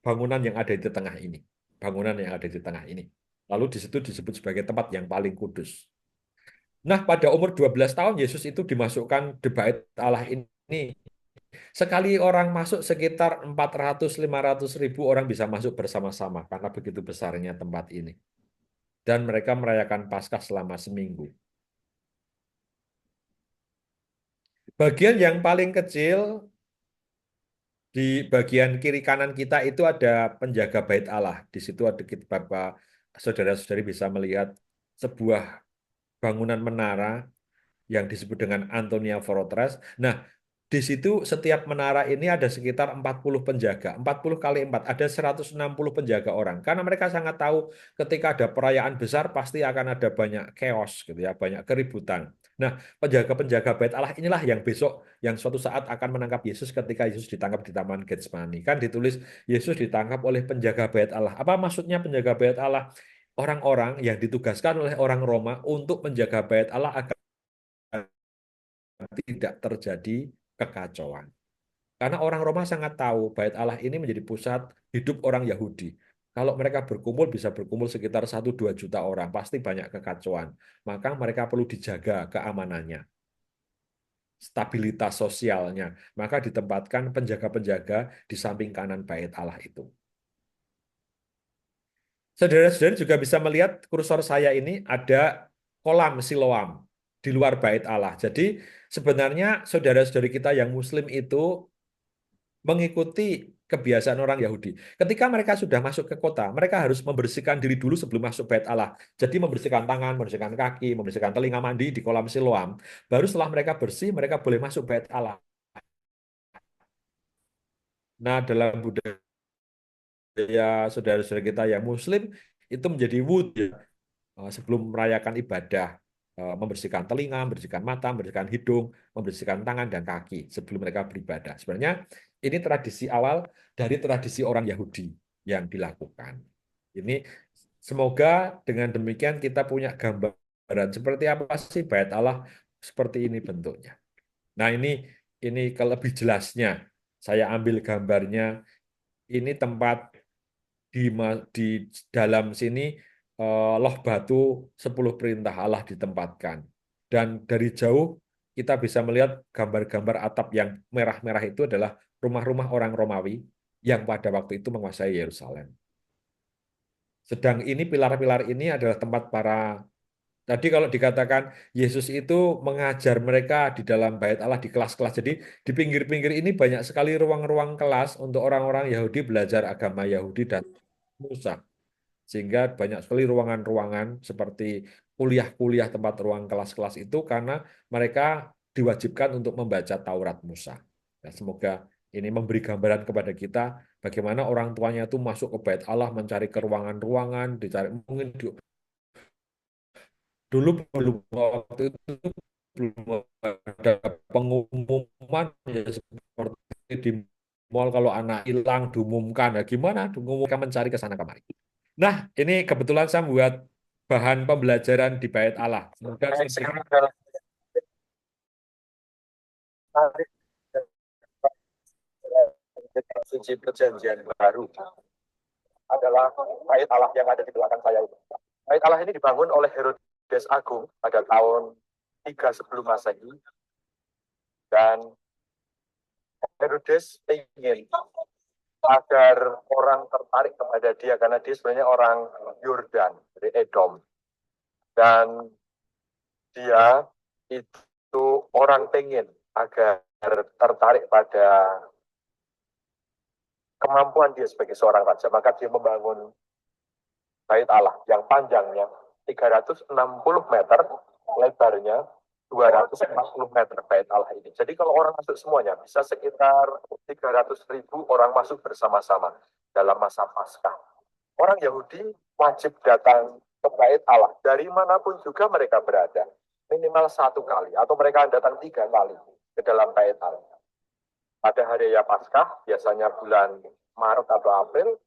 bangunan yang ada di tengah ini. Bangunan yang ada di tengah ini. Lalu di situ disebut sebagai tempat yang paling kudus. Nah, pada umur 12 tahun Yesus itu dimasukkan di bait Allah ini. Sekali orang masuk sekitar 400-500 ribu orang bisa masuk bersama-sama karena begitu besarnya tempat ini. Dan mereka merayakan Paskah selama seminggu. Bagian yang paling kecil di bagian kiri kanan kita itu ada penjaga bait Allah. Di situ ada Bapak saudara-saudari bisa melihat sebuah bangunan menara yang disebut dengan Antonia Fortress. Nah, di situ setiap menara ini ada sekitar 40 penjaga. 40 kali 4, ada 160 penjaga orang. Karena mereka sangat tahu ketika ada perayaan besar pasti akan ada banyak chaos gitu ya, banyak keributan. Nah, penjaga-penjaga bait Allah inilah yang besok, yang suatu saat akan menangkap Yesus ketika Yesus ditangkap di Taman Getsemani. Kan ditulis Yesus ditangkap oleh penjaga bait Allah. Apa maksudnya penjaga bait Allah? Orang-orang yang ditugaskan oleh orang Roma untuk menjaga bait Allah agar tidak terjadi kekacauan. Karena orang Roma sangat tahu bait Allah ini menjadi pusat hidup orang Yahudi. Kalau mereka berkumpul bisa berkumpul sekitar 1-2 juta orang, pasti banyak kekacauan. Maka mereka perlu dijaga keamanannya, stabilitas sosialnya. Maka ditempatkan penjaga-penjaga di samping kanan bait Allah itu. Saudara-saudara juga bisa melihat kursor saya ini ada kolam Siloam di luar bait Allah. Jadi sebenarnya saudara-saudari kita yang Muslim itu mengikuti kebiasaan orang Yahudi. Ketika mereka sudah masuk ke kota, mereka harus membersihkan diri dulu sebelum masuk bait Allah. Jadi membersihkan tangan, membersihkan kaki, membersihkan telinga, mandi di kolam Siloam. Baru setelah mereka bersih, mereka boleh masuk bait Allah. Nah, dalam budaya saudara-saudara kita yang Muslim, itu menjadi wudhu ya. Sebelum merayakan ibadah, membersihkan telinga, membersihkan mata, membersihkan hidung, membersihkan tangan dan kaki sebelum mereka beribadah. Sebenarnya ini tradisi awal dari tradisi orang Yahudi yang dilakukan. Ini semoga dengan demikian kita punya gambaran seperti apa sih bait Allah, seperti ini bentuknya. Nah, ini kalau lebih jelasnya saya ambil gambarnya. Ini tempat di dalam sini loh batu 10 perintah Allah ditempatkan. Dan dari jauh kita bisa melihat gambar-gambar atap yang merah-merah itu adalah rumah-rumah orang Romawi yang pada waktu itu menguasai Yerusalem. Sedang ini pilar-pilar ini adalah tempat para. Tadi kalau dikatakan Yesus itu mengajar mereka di dalam bait Allah di kelas-kelas. Jadi di pinggir-pinggir ini banyak sekali ruang-ruang kelas untuk orang-orang Yahudi belajar agama Yahudi dan Musa. Sehingga banyak sekali ruangan-ruangan seperti kuliah-kuliah tempat ruang kelas-kelas itu karena mereka diwajibkan untuk membaca Taurat Musa. Ya, semoga ini memberi gambaran kepada kita bagaimana orang tuanya itu masuk ke bait Allah mencari ke ruangan-ruangan, dicari mungkin dulu belum waktu itu belum ada pengumuman ya seperti di mall kalau anak hilang diumumkan. Nah, gimana? Diumumkan mencari ke sana kemari. Nah, ini kebetulan saya buat bahan pembelajaran di bait Allah. Semoga Sekarang adalah suci perjanjian baru adalah bait Allah yang ada di belakang saya itu. Bait Allah ini dibangun oleh Herodes Agung pada tahun 3 sebelum Masehi, dan Herodes ingin agar orang tertarik kepada dia karena dia sebenarnya orang Yordan dari Edom, dan dia itu orang pengen agar tertarik pada kemampuan dia sebagai seorang raja, maka dia membangun bait Allah yang panjangnya 360 meter, lebarnya 240 meter bait Allah ini. Jadi kalau orang masuk semuanya, bisa sekitar 300.000 orang masuk bersama-sama dalam masa Paskah. Orang Yahudi wajib datang ke bait Allah dari manapun juga mereka berada, minimal 1 kali, atau mereka datang 3 kali ke dalam bait Allah. Pada hari raya Paskah, biasanya bulan Maret atau April,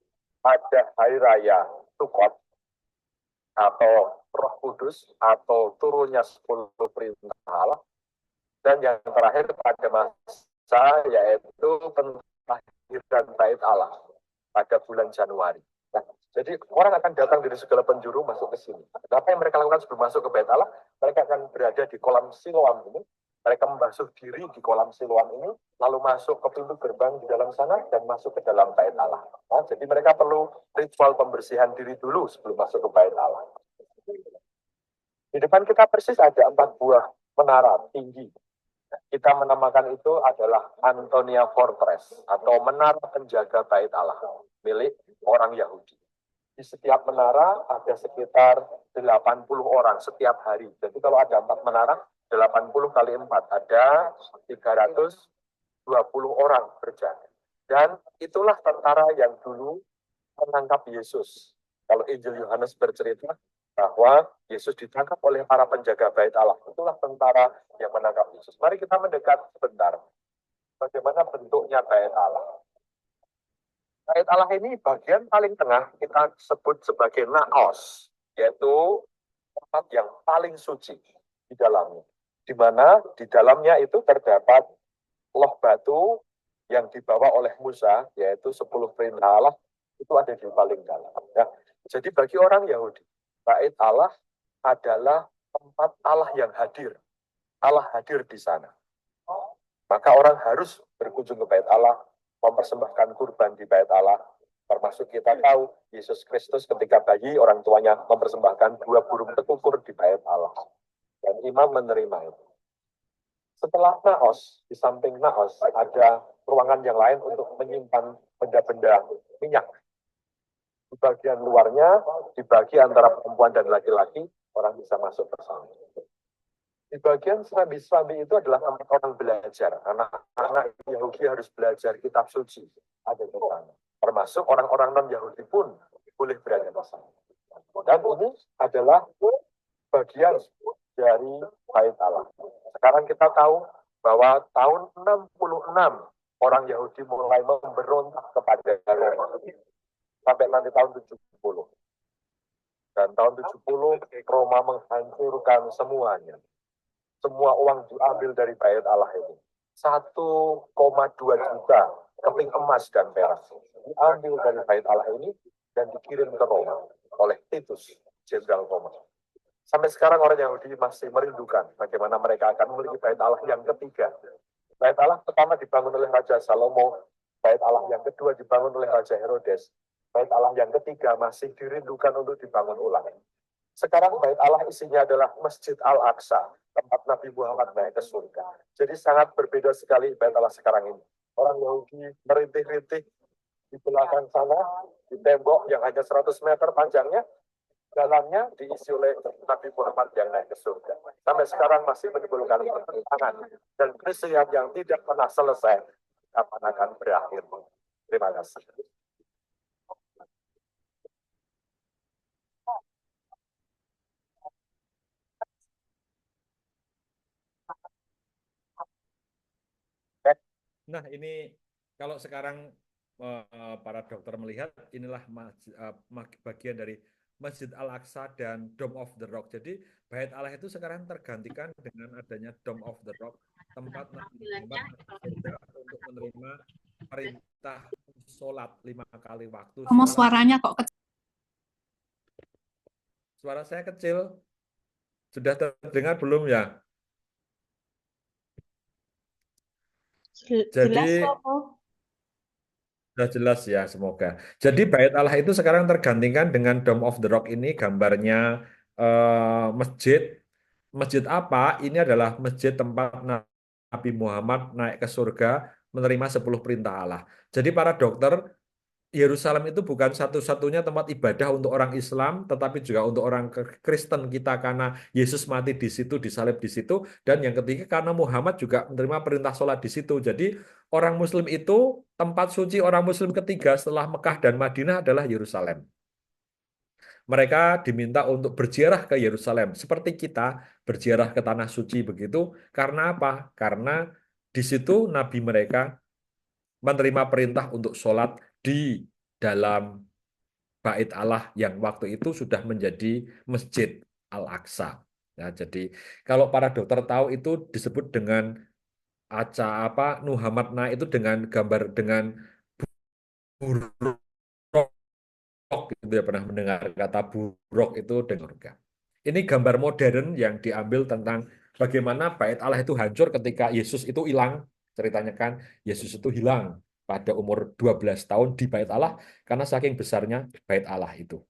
ada hari raya Sukot atau Roh Kudus atau turunnya 10 perintah Allah, dan yang terakhir pada masa yaitu pentahiran bait Allah pada bulan Januari. Nah, jadi orang akan datang dari segala penjuru masuk ke sini. Apa yang mereka lakukan sebelum masuk ke bait Allah? Mereka akan berada di kolam Siloam ini. Mereka membasuh diri di kolam Siloam ini, lalu masuk ke pintu gerbang di dalam sana dan masuk ke dalam bait Allah. Nah, jadi mereka perlu ritual pembersihan diri dulu sebelum masuk ke bait Allah. Di depan kita persis ada 4 buah menara tinggi. Kita menamakan itu adalah Antonia Fortress atau menara penjaga bait Allah milik orang Yahudi. Di setiap menara ada sekitar 80 orang setiap hari. Jadi kalau ada 4 menara, 80 kali 4 ada 320 orang berjaga. Dan itulah tentara yang dulu menangkap Yesus. Kalau Injil Yohanes bercerita bahwa Yesus ditangkap oleh para penjaga bait Allah. Itulah tentara yang menangkap Yesus. Mari kita mendekat sebentar. Bagaimana bentuknya bait Allah? Bait Allah ini bagian paling tengah kita sebut sebagai naos, yaitu tempat yang paling suci di dalamnya. Di mana di dalamnya itu terdapat loh batu yang dibawa oleh Musa, yaitu 10 perintah Allah, itu ada di paling dalam. Ya. Jadi bagi orang Yahudi, bait Allah adalah tempat Allah yang hadir. Allah hadir di sana. Maka orang harus berkunjung ke bait Allah, mempersembahkan kurban di bait Allah. Termasuk kita tahu, Yesus Kristus ketika bayi, orang tuanya mempersembahkan 2 burung tetukur di bait Allah. Dan imam menerima itu. Setelah naos, di samping naos, ada ruangan yang lain untuk menyimpan benda-benda minyak. Di bagian luarnya dibagi antara perempuan dan laki-laki, orang bisa masuk bersama. Di bagian serambi-serambi itu adalah tempat orang belajar. Anak-anak Yahudi harus belajar kitab suci. Ada di sana. Termasuk orang-orang non-Yahudi pun boleh berada di sana. Dan ini adalah bagian dari bait Allah. Sekarang kita tahu bahwa tahun 66 orang Yahudi mulai memberontak kepada Roma. Sampai nanti tahun 70. Dan tahun 70 Roma menghancurkan semuanya. Semua uang diambil dari bait Allah itu. 1,2 juta keping emas dan perak diambil dari bait Allah ini dan dikirim ke Roma oleh Titus, Jenderal Roma. Sampai sekarang orang Yahudi masih merindukan bagaimana mereka akan memiliki bait Allah yang ketiga. Bait Allah pertama dibangun oleh Raja Salomo, bait Allah yang kedua dibangun oleh Raja Herodes, bait Allah yang ketiga masih dirindukan untuk dibangun ulang. Sekarang bait Allah isinya adalah Masjid Al-Aqsa, tempat Nabi Muhammad naik ke surga. Jadi sangat berbeda sekali bait Allah sekarang ini. Orang Yahudi merintih-rintih di belakang sana, di tembok yang hanya 100 meter panjangnya, dalamnya diisi oleh Nabi Muhammad yang naik ke surga. Sampai sekarang masih menimbulkan pertentangan dan perselisihan yang tidak pernah selesai. Kapan akan berakhir? Terima kasih. Nah, ini kalau sekarang para dokter melihat, inilah bagian dari Masjid Al-Aqsa dan Dome of the Rock. Jadi bait Allah itu sekarang tergantikan dengan adanya Dome of the Rock, tempat Nabi Muhammad untuk menerima perintah sholat 5 kali waktu. Kamu suaranya kok kecil. Suara saya kecil. Sudah terdengar belum ya? Jadi sudah jelas ya, semoga. Jadi bait Allah itu sekarang tergantikan dengan Dome of the Rock ini, gambarnya masjid. Masjid apa? Ini adalah masjid tempat Nabi Muhammad naik ke surga menerima 10 perintah Allah. Jadi para dokter, Yerusalem itu bukan satu-satunya tempat ibadah untuk orang Islam, tetapi juga untuk orang Kristen kita karena Yesus mati di situ, disalib di situ, dan yang ketiga karena Muhammad juga menerima perintah sholat di situ. Jadi orang Muslim itu tempat suci orang Muslim ketiga setelah Mekah dan Madinah adalah Yerusalem. Mereka diminta untuk berziarah ke Yerusalem, seperti kita berziarah ke tanah suci begitu. Karena apa? Karena di situ Nabi mereka menerima perintah untuk sholat di dalam Bait Allah yang waktu itu sudah menjadi Masjid Al-Aqsa. Ya, jadi kalau para dokter tahu itu disebut dengan Nuhamatna itu dengan gambar dengan buruk gitu ya, pernah mendengar kata buruk itu dengan surga. Ini gambar modern yang diambil tentang bagaimana Bait Allah itu hancur ketika Yesus itu hilang. Ceritanya kan Yesus itu hilang pada umur 12 tahun di Bait Allah karena saking besarnya Bait Allah itu.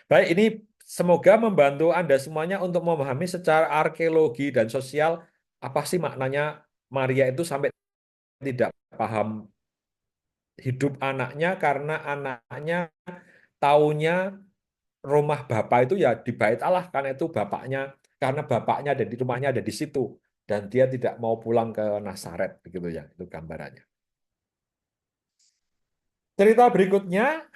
Baik, ini semoga membantu Anda semuanya untuk memahami secara arkeologi dan sosial apa sih maknanya Maria itu sampai tidak paham hidup anaknya karena anaknya taunya rumah bapak itu ya di Bait Allah karena bapaknya ada di rumahnya ada di situ dan dia tidak mau pulang ke Nazaret begitu ya, itu gambarannya. Cerita berikutnya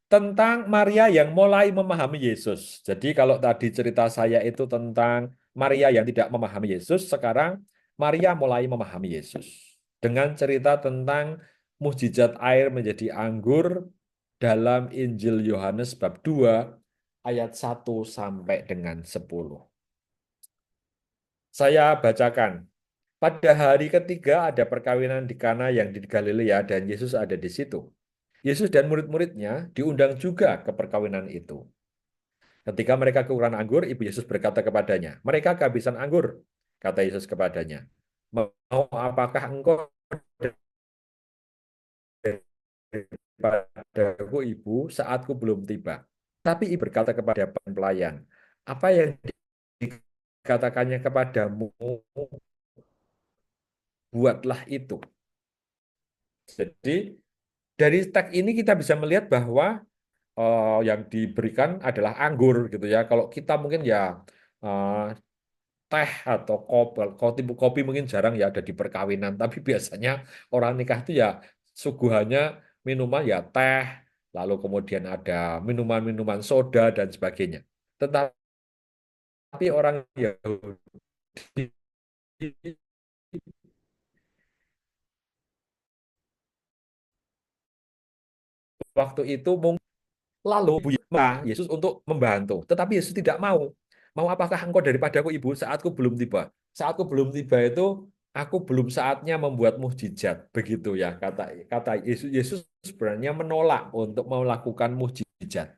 tentang Maria yang mulai memahami Yesus. Jadi kalau tadi cerita saya itu tentang Maria yang tidak memahami Yesus, sekarang Maria mulai memahami Yesus. Dengan cerita tentang mukjizat air menjadi anggur dalam Injil Yohanes bab 2 ayat 1 sampai dengan 10. Saya bacakan. Pada hari ketiga ada perkawinan di Kana yang di Galilea dan Yesus ada di situ. Yesus dan murid-muridnya diundang juga ke perkawinan itu. Ketika mereka kekurangan anggur, Ibu Yesus berkata kepadanya, "Mereka kehabisan anggur." Kata Yesus kepadanya, "Mau apakah engkau daripadaku, Ibu, saatku belum tiba?" Tapi Ibu berkata kepada pelayan, "Apa yang dikatakannya kepadamu, buatlah itu." Jadi dari teks ini kita bisa melihat bahwa yang diberikan adalah anggur gitu ya. Kalau kita mungkin ya eh, teh atau kopi mungkin jarang ya ada di perkawinan, tapi biasanya orang nikah itu ya suguhannya minuman ya teh, lalu kemudian ada minuman-minuman soda dan sebagainya. Tetapi orang Yahudi waktu itu lalu Yesus untuk membantu, tetapi Yesus tidak mau. Mau apakah engkau daripadaku, Ibu, saatku belum tiba. Saatku belum tiba itu aku belum saatnya membuat mukjizat, begitu ya kata kata Yesus. Yesus sebenarnya menolak untuk melakukan mukjizat.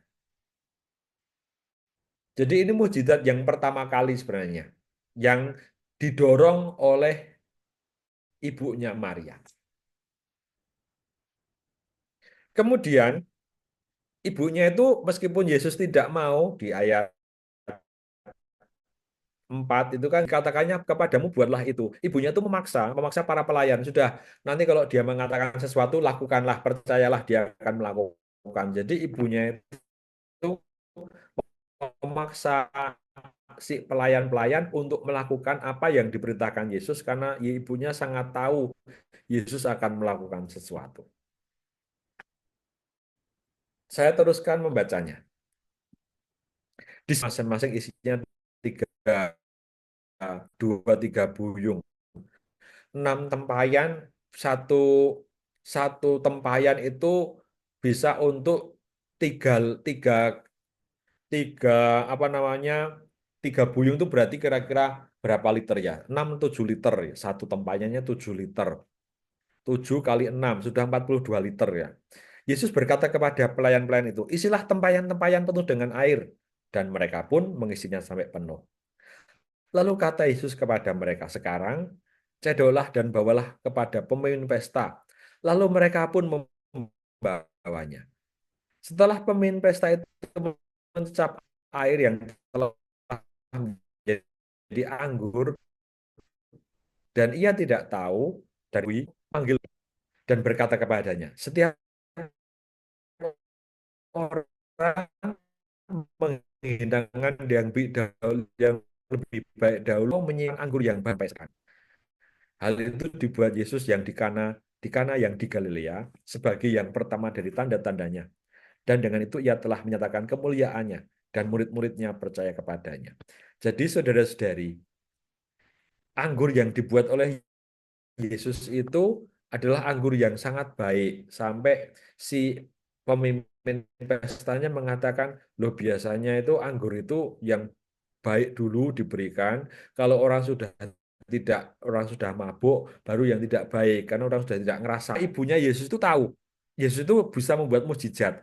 Jadi ini mukjizat yang pertama kali sebenarnya yang didorong oleh ibunya Maria. Kemudian ibunya itu meskipun Yesus tidak mau di ayat 4 itu kan katakannya kepadamu buatlah itu. Ibunya itu memaksa para pelayan. Sudah, nanti kalau dia mengatakan sesuatu, lakukanlah, percayalah dia akan melakukan. Jadi ibunya itu memaksa si pelayan-pelayan untuk melakukan apa yang diperintahkan Yesus karena ibunya sangat tahu Yesus akan melakukan sesuatu. Saya teruskan membacanya. Di masing-masing isinya dua tiga buyung. 6 tempayan, satu satu tempayan itu bisa untuk tiga tiga tiga apa namanya 3 buyung itu berarti kira-kira berapa liter ya? 6-7 liter ya. Satu tempayannya 7 liter. 7 kali 6 sudah 42 liter ya. Yesus berkata kepada pelayan-pelayan itu, isilah tempayan-tempayan penuh dengan air. Dan mereka pun mengisinya sampai penuh. Lalu kata Yesus kepada mereka, sekarang cedolah dan bawalah kepada pemimpin pesta. Lalu mereka pun membawanya. Setelah pemimpin pesta itu mencap air yang telah menjadi anggur, dan ia tidak tahu, dari panggil dan berkata kepadanya, setiap orang menghidangkan yang lebih baik dahulu menyimpan anggur yang baik sampai sekarang. Hal itu dibuat Yesus yang di Kana yang di Galilea sebagai yang pertama dari tanda-tandanya. Dan dengan itu ia telah menyatakan kemuliaannya dan murid-muridnya percaya kepadanya. Jadi saudara-saudari, anggur yang dibuat oleh Yesus itu adalah anggur yang sangat baik. Sampai si pemimpin pestanya mengatakan, loh biasanya itu anggur itu yang baik dulu diberikan, kalau orang sudah mabuk, baru yang tidak baik, karena orang sudah tidak ngerasa. Ibunya Yesus itu tahu, Yesus itu bisa membuat mukjizat.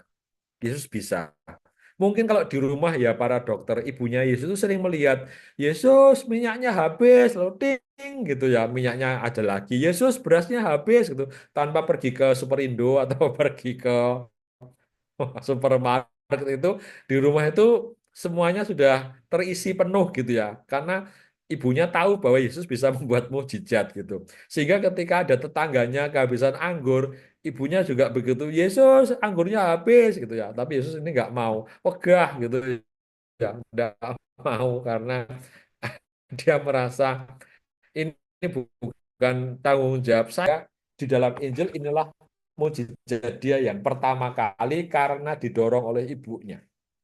Yesus bisa. Mungkin kalau di rumah ya para dokter, ibunya Yesus itu sering melihat, Yesus minyaknya habis, lalu ting gitu ya, minyaknya ada lagi. Yesus berasnya habis gitu, tanpa pergi ke Superindo atau pergi ke supermarket itu, di rumah itu semuanya sudah terisi penuh gitu ya. Karena ibunya tahu bahwa Yesus bisa membuat mukjizat gitu. Sehingga ketika ada tetangganya kehabisan anggur, ibunya juga begitu, Yesus anggurnya habis gitu ya. Tapi Yesus ini nggak mau, wegah gitu ya, nggak mau karena dia merasa ini bukan tanggung jawab saya. Di dalam Injil inilah mukjizat dia yang pertama kali karena didorong oleh ibunya.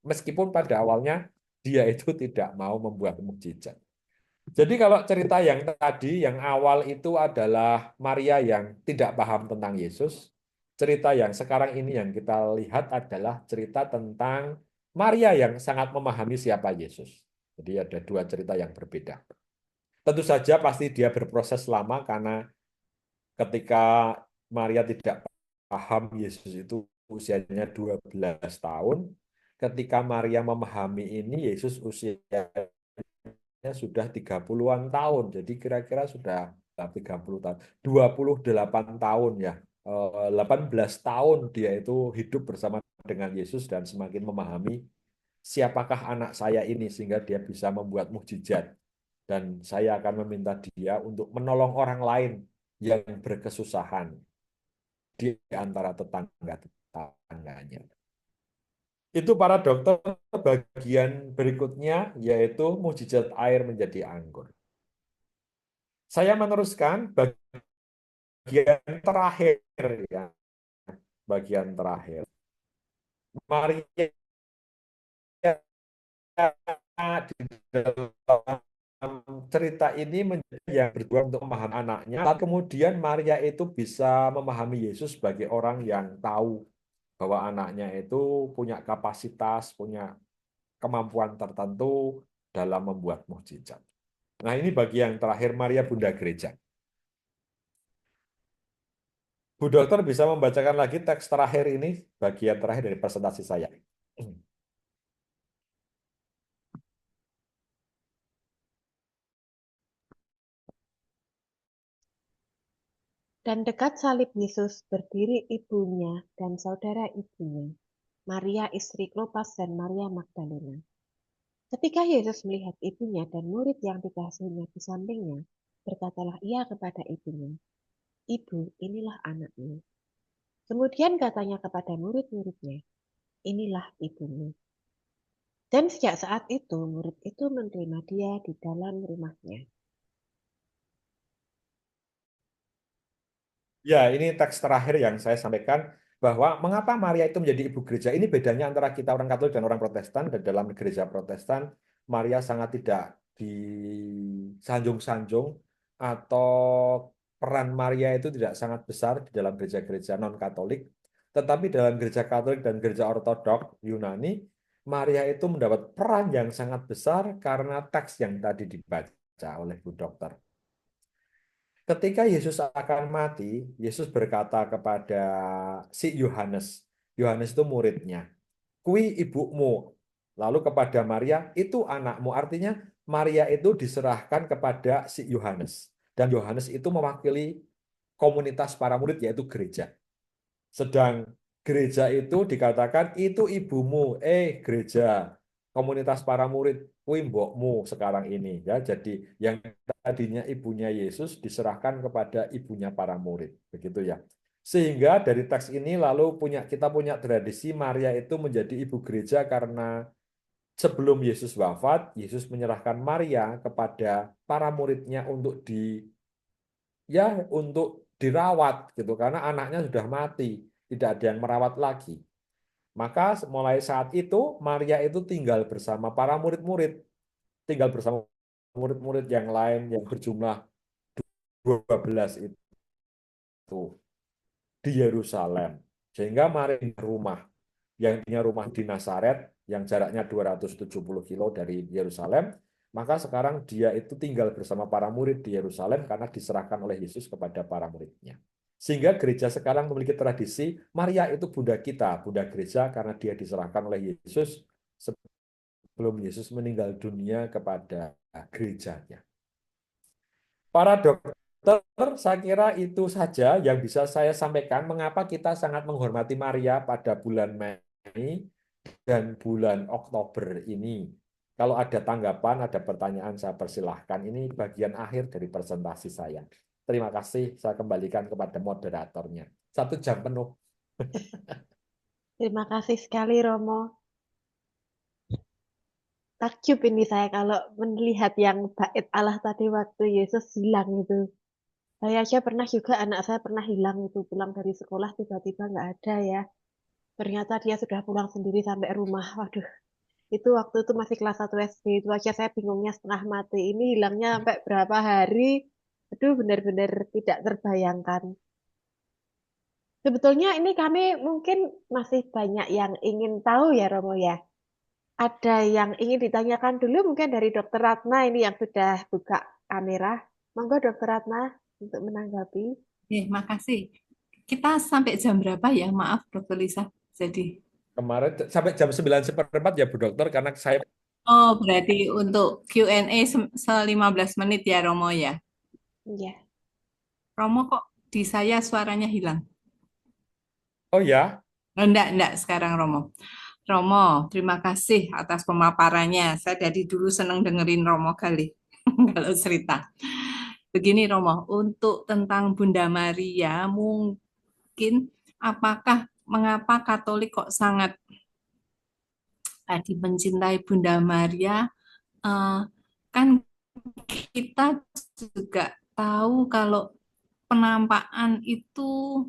Meskipun pada awalnya dia itu tidak mau membuat mukjizat. Jadi kalau cerita yang tadi, yang awal itu adalah Maria yang tidak paham tentang Yesus. Cerita yang sekarang ini yang kita lihat adalah cerita tentang Maria yang sangat memahami siapa Yesus. Jadi ada dua cerita yang berbeda. Tentu saja pasti dia berproses lama karena ketika Maria tidak paham Yesus itu usianya 12 tahun. Ketika Maria memahami ini, Yesus usianya sudah 30-an tahun. Jadi kira-kira sudah 30 tahun. 28 tahun ya. 18 tahun dia itu hidup bersama dengan Yesus dan semakin memahami siapakah anak saya ini sehingga dia bisa membuat mukjizat. Dan saya akan meminta dia untuk menolong orang lain yang berkesusahan di antara tetangga-tetangganya. Itu para dokter bagian berikutnya yaitu mukjizat air menjadi anggur. Saya meneruskan bagian terakhir ya. Bagian terakhir. Maria di dalam cerita ini menjadi yang berjuang untuk memahami anaknya. Lalu kemudian Maria itu bisa memahami Yesus sebagai orang yang tahu bahwa anaknya itu punya kapasitas, punya kemampuan tertentu dalam membuat mukjizat. Nah, ini bagi yang terakhir Maria Bunda Gereja. Bu Dokter bisa membacakan lagi teks terakhir ini, bagian terakhir dari presentasi saya. Dan dekat salib Yesus berdiri ibunya dan saudara ibunya, Maria istri Klopas dan Maria Magdalena. Ketika Yesus melihat ibunya dan murid yang dikasihinya di sampingnya, berkatalah ia kepada ibunya, "Ibu, inilah anakmu." Kemudian katanya kepada murid-muridnya, "Inilah ibumu." Dan sejak saat itu, murid itu menerima dia di dalam rumahnya. Ya, ini teks terakhir yang saya sampaikan bahwa mengapa Maria itu menjadi ibu gereja. Ini bedanya antara kita orang Katolik dan orang Protestan. Dan dalam gereja Protestan, Maria sangat tidak disanjung-sanjung atau peran Maria itu tidak sangat besar di dalam gereja-gereja non-Katolik. Tetapi dalam gereja Katolik dan gereja Ortodok Yunani, Maria itu mendapat peran yang sangat besar karena teks yang tadi dibaca oleh Bu Dokter. Ketika Yesus akan mati, Yesus berkata kepada si Yohanes, Yohanes itu muridnya, "Kui ibumu." Lalu kepada Maria, "Itu anakmu." Artinya Maria itu diserahkan kepada si Yohanes. Dan Yohanes itu mewakili komunitas para murid yaitu gereja. Sedang gereja itu dikatakan, "Itu ibumu." Gereja, komunitas para murid, kui mbokmu sekarang ini ya. Jadi yang tadinya ibunya Yesus diserahkan kepada ibunya para murid, begitu ya. Sehingga dari teks ini lalu kita punya tradisi Maria itu menjadi ibu gereja karena sebelum Yesus wafat, Yesus menyerahkan Maria kepada para muridnya untuk dirawat gitu karena anaknya sudah mati, tidak ada yang merawat lagi. Maka mulai saat itu Maria itu tinggal bersama para murid-murid, tinggal bersama murid-murid yang lain yang berjumlah 12 itu di Yerusalem. Sehingga Maria punya rumah, yang punya rumah di Nazaret yang jaraknya 270 kilo dari Yerusalem, maka sekarang dia itu tinggal bersama para murid di Yerusalem karena diserahkan oleh Yesus kepada para muridnya. Sehingga gereja sekarang memiliki tradisi Maria itu bunda kita, bunda gereja karena dia diserahkan oleh Yesus sebelum Yesus meninggal dunia kepada gerejanya. Para dokter, saya kira itu saja yang bisa saya sampaikan mengapa kita sangat menghormati Maria pada bulan Mei dan bulan Oktober ini. Kalau ada tanggapan, ada pertanyaan, saya persilahkan. Ini bagian akhir dari presentasi saya. Terima kasih, saya kembalikan kepada moderatornya. 1 jam penuh. Terima kasih sekali Romo. Takjub ini saya kalau melihat yang bait Allah tadi waktu Yesus hilang itu. Saya aja pernah juga, anak saya pernah hilang itu, pulang dari sekolah tiba-tiba nggak ada ya. Ternyata dia sudah pulang sendiri sampai rumah. Waduh, itu waktu itu masih kelas 1 SD. Itu aja saya bingungnya setengah mati. Ini hilangnya sampai berapa hari. Aduh, benar-benar tidak terbayangkan. Sebetulnya ini kami mungkin masih banyak yang ingin tahu ya Romo ya. Ada yang ingin ditanyakan dulu mungkin dari Dokter Ratna ini yang sudah buka kamera. Monggo Dokter Ratna untuk menanggapi. Makasih. Kita sampai jam berapa ya? Maaf, Dokter Lisa. Jadi, Kemarin sampai jam 9:15 ya Bu Dokter, karena saya berarti untuk Q&A 15 menit ya, Romo ya. Iya. Romo kok di saya suaranya hilang? oh ya, Enggak sekarang Romo. Romo, terima kasih atas pemaparannya. Saya dari dulu senang dengerin Romo kali kalau cerita. Begini Romo, untuk tentang Bunda Maria, mungkin mengapa Katolik kok sangat mencintai Bunda Maria? Kan kita juga tahu kalau penampakan itu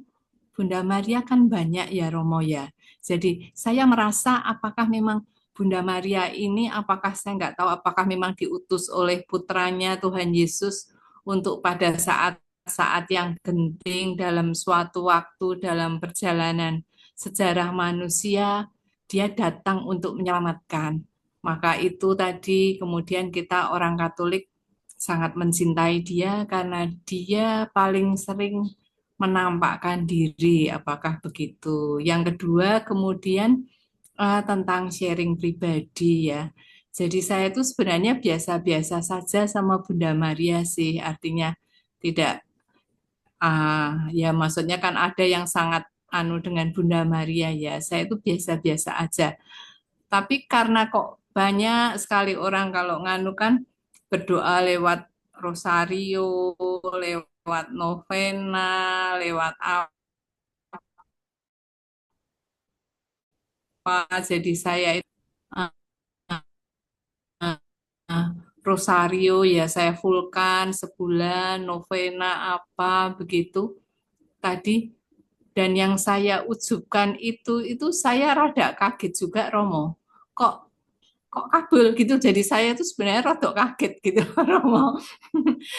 Bunda Maria kan banyak ya Romo ya. Jadi saya merasa apakah memang Bunda Maria ini, saya nggak tahu apakah memang diutus oleh putranya Tuhan Yesus untuk pada saat yang genting dalam suatu waktu dalam perjalanan sejarah manusia, dia datang untuk menyelamatkan. Maka itu tadi kemudian kita orang Katolik sangat mencintai dia karena dia paling sering menampakkan diri, apakah begitu? Yang kedua, kemudian tentang sharing pribadi ya. Jadi saya itu sebenarnya biasa-biasa saja sama Bunda Maria sih, artinya tidak, ya maksudnya kan ada yang sangat dengan Bunda Maria ya. Saya itu biasa-biasa aja. Tapi karena kok banyak sekali orang kalau nganu kan berdoa lewat rosario, lewat novena, lewat apa, jadi saya itu rosario ya saya fullkan sebulan, novena apa begitu tadi. Dan yang saya ujubkan itu saya rada kaget juga Romo. Kok kabul gitu. Jadi saya itu sebenarnya rada kaget gitu Romo.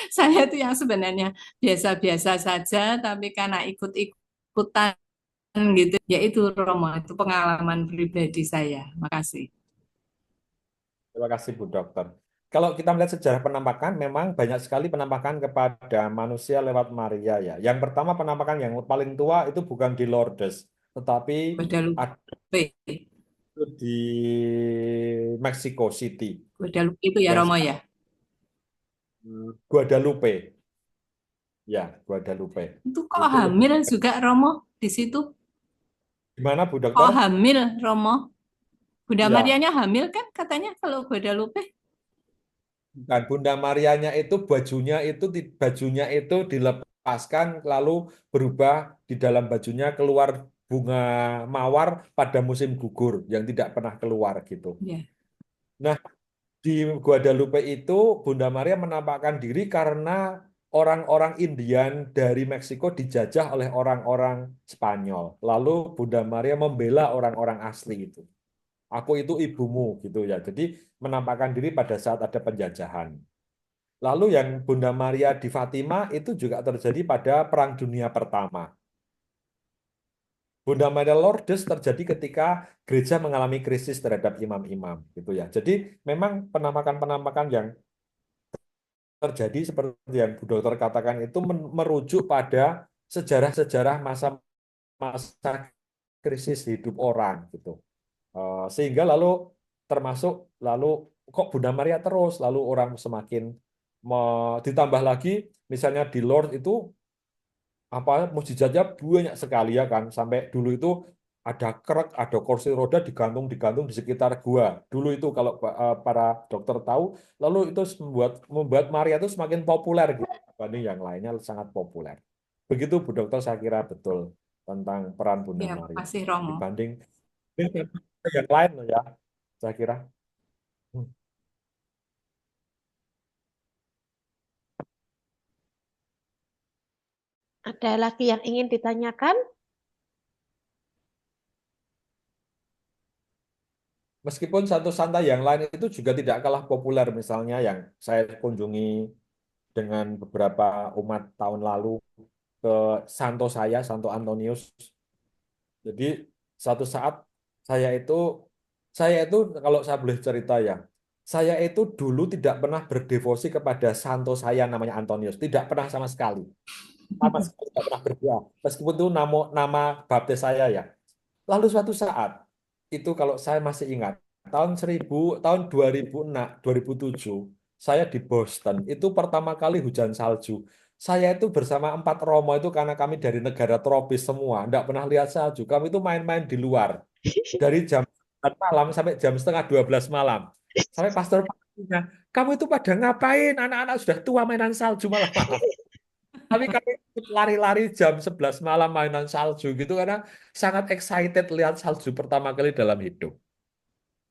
Saya itu yang sebenarnya biasa-biasa saja tapi karena ikut-ikutan gitu. Ya itu Romo, itu pengalaman pribadi saya. Makasih. terima kasih Bu Dokter. Kalau kita melihat sejarah penampakan, memang banyak sekali penampakan kepada manusia lewat Maria ya. Yang pertama penampakan yang paling tua itu bukan di Lourdes, tetapi ada di Mexico City. Guadalupe itu ya Romo ya? Guadalupe. Ya, Guadalupe. Itu kok hamil juga Romo di situ? Gimana Bu Dokter? Kok hamil Romo? Bunda Ya. Marianya hamil kan katanya kalau Guadalupe? Bukan, Bunda Marianya itu bajunya itu dilepas dilepaskan lalu berubah di dalam bajunya keluar bunga mawar pada musim gugur yang tidak pernah keluar gitu. Ya. Nah, di Guadalupe itu Bunda Maria menampakkan diri karena orang-orang Indian dari Meksiko dijajah oleh orang-orang Spanyol. Lalu Bunda Maria membela orang-orang asli itu. Aku itu ibumu gitu ya. Jadi menampakkan diri pada saat ada penjajahan. Lalu yang Bunda Maria di Fatima itu juga terjadi pada Perang Dunia Pertama. Bunda Maria Lourdes terjadi ketika gereja mengalami krisis terhadap imam-imam gitu ya. Jadi memang penampakan-penampakan yang terjadi seperti yang Bu Dokter katakan itu merujuk pada sejarah-sejarah masa-masa krisis hidup orang gitu. Sehingga lalu termasuk lalu kok Bunda Maria terus lalu orang semakin ditambah lagi misalnya di Lourdes itu apa mukjizatnya banyak sekali ya kan sampai dulu itu ada krek, ada kursi roda digantung di sekitar gua. Dulu itu kalau para dokter tahu, lalu itu membuat Maria itu semakin populer gitu dibanding yang lainnya sangat populer. Begitu Bu Dokter saya kira betul tentang peran Bunda Ya, Maria makasih Romo. dibanding yang lain loh ya, saya kira. Ada lagi yang ingin ditanyakan? Meskipun satu santai yang lain itu juga tidak kalah populer, misalnya yang saya kunjungi dengan beberapa umat tahun lalu ke Santo Antonius. Jadi satu saat saya itu kalau saya boleh cerita ya, saya itu dulu tidak pernah berdevosi kepada santo saya namanya Antonius, tidak pernah sama sekali. Sama sekali tidak pernah berdoa. Meskipun itu nama baptis saya ya. Lalu suatu saat itu kalau saya masih ingat tahun 2006 2007 saya di Boston itu pertama kali hujan salju. Saya itu bersama 4 romo itu karena kami dari negara tropis semua, tidak pernah lihat salju. Kami itu main-main di luar dari jam 4 malam sampai jam setengah 12 malam. Sampai pastor tanya, kamu itu pada ngapain? Anak-anak sudah tua mainan salju malam-malam. Tapi kami lari-lari jam 11 malam mainan salju gitu karena sangat excited lihat salju pertama kali dalam hidup.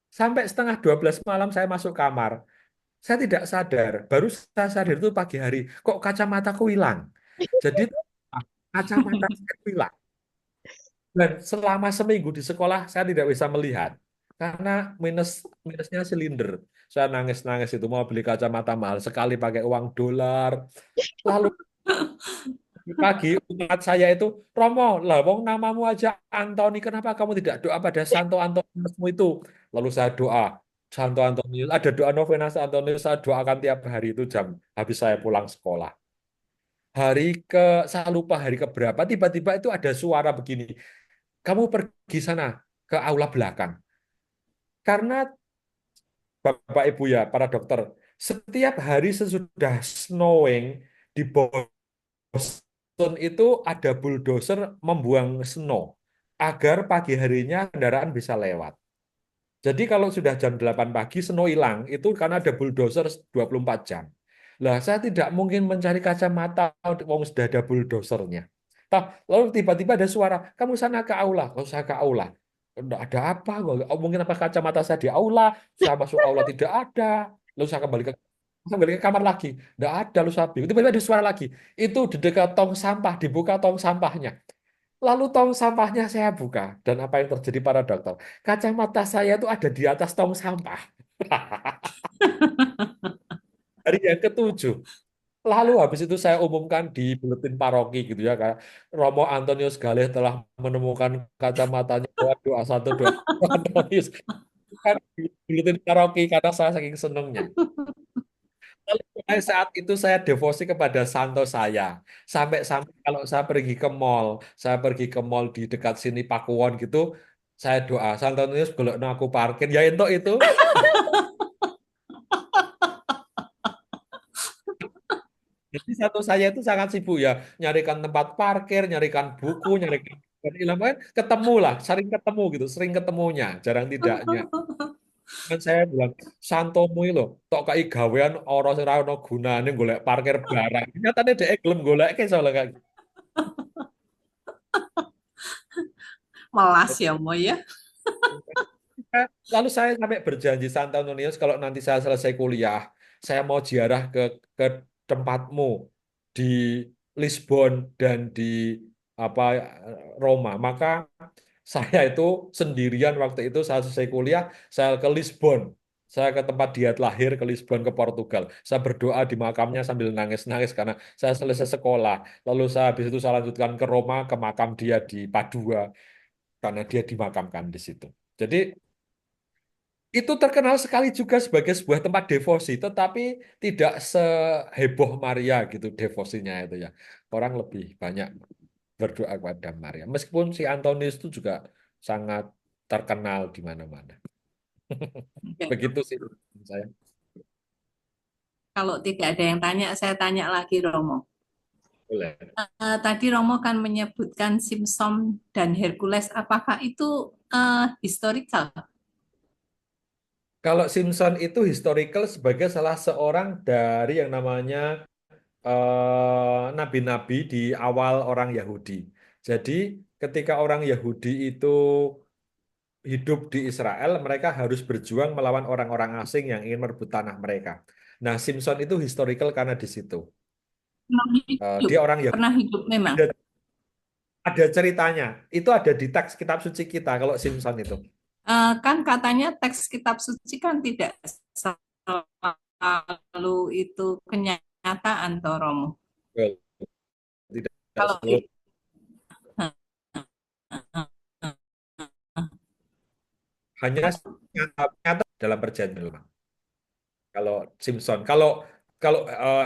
Sampai setengah 12 malam saya masuk kamar. Saya tidak sadar, baru saya sadar itu pagi hari, kok kacamataku hilang. Jadi kacamata saya hilang. Dan selama seminggu di sekolah saya tidak bisa melihat. Karena minusnya silinder. Saya nangis-nangis itu mau beli kacamata mahal sekali pakai uang dolar. Lalu pagi umat saya itu Romo lah wong namamu aja Antoni kenapa kamu tidak doa pada Santo Antoniusmu itu lalu saya doa Santo Antonius ada doa novena Santo Antonius saya doakan tiap hari itu jam habis saya pulang sekolah saya lupa hari keberapa tiba-tiba itu ada suara begini kamu pergi sana ke aula belakang karena Bapak Ibu ya para dokter setiap hari sesudah snowing di Boston itu ada bulldozer membuang snow agar pagi harinya kendaraan bisa lewat. Jadi kalau sudah jam 8 pagi snow hilang itu karena ada bulldozer 24 jam. Lah saya tidak mungkin mencari kacamata wong sudah ada bulldozernya. Lalu tiba-tiba ada suara, kamu sana ke aula. Kalau saya ke aula, enggak ada apa? Mungkin apa kacamata saya di aula, saya masuk aula tidak ada. Lalu saya kembali ke kamar lagi. Enggak ada, lalu saya bingung. Tiba-tiba ada suara lagi. Itu di dekat tong sampah, dibuka tong sampahnya. Lalu tong sampahnya saya buka. Dan apa yang terjadi para dokter? Kacamata saya itu ada di atas tong sampah. Hari yang ketujuh. Lalu habis itu saya umumkan di buletin paroki gitu ya. Kayak Romo Antonius Galih telah menemukan kacamatanya. Doa satu doa Antonius. Kan di buletin paroki karena saya saking senengnya. Lalu mulai saat itu saya devosi kepada santo saya. Sampai-sampai kalau saya pergi ke mall di dekat sini Pakuwon gitu, saya doa, Santo Antonius golekno aku parkir. Ya entuk itu. Jadi satu saya itu sangat sibuk ya, nyarikan tempat parkir, nyarikan buku, nyarikan ilmu, ketemu lah, sering ketemu gitu, sering ketemunya, jarang tidaknya. Kan saya bilang, santomu itu loh, tok kai gawean ora ora ono gunane golek parkir barang. Nyatane dhek gelem goleke soalnya kayak gitu. Melas ya, Mo ya. Lalu saya sampai berjanji Santo Antonius kalau nanti saya selesai kuliah, saya mau ziarah ke tempatmu di Lisbon dan di apa Roma. Maka saya itu sendirian waktu itu saya selesai kuliah, saya ke Lisbon. Saya ke tempat dia lahir ke Lisbon ke Portugal. Saya berdoa di makamnya sambil nangis-nangis karena saya selesai sekolah. Lalu saya habis itu saya lanjutkan ke Roma ke makam dia di Padua karena dia dimakamkan di situ. Jadi itu terkenal sekali juga sebagai sebuah tempat devosi, tetapi tidak seheboh Maria gitu devosinya itu ya. Orang lebih banyak berdoa kepada Maria. Meskipun si Antonius itu juga sangat terkenal di mana-mana. Oke. Begitu sih saya. Kalau tidak ada yang tanya, saya tanya lagi Romo. Boleh. Tadi Romo kan menyebutkan Simpson dan Hercules. Apakah itu historical? Kalau Simpson itu historical sebagai salah seorang dari yang namanya nabi-nabi di awal orang Yahudi. Jadi ketika orang Yahudi itu hidup di Israel, mereka harus berjuang melawan orang-orang asing yang ingin merebut tanah mereka. Nah, Simpson itu historical karena di situ. Pernah hidup, Dia orang Yahudi. pernah hidup memang. Ada ceritanya. Itu ada di teks kitab suci kita kalau Simpson itu. Kan katanya teks kitab suci kan tidak selalu itu kenyataan, toh Romo. Well, tidak Kalau selalu hanya nyata dalam perjanjian lama. Kalau Simpson, kalau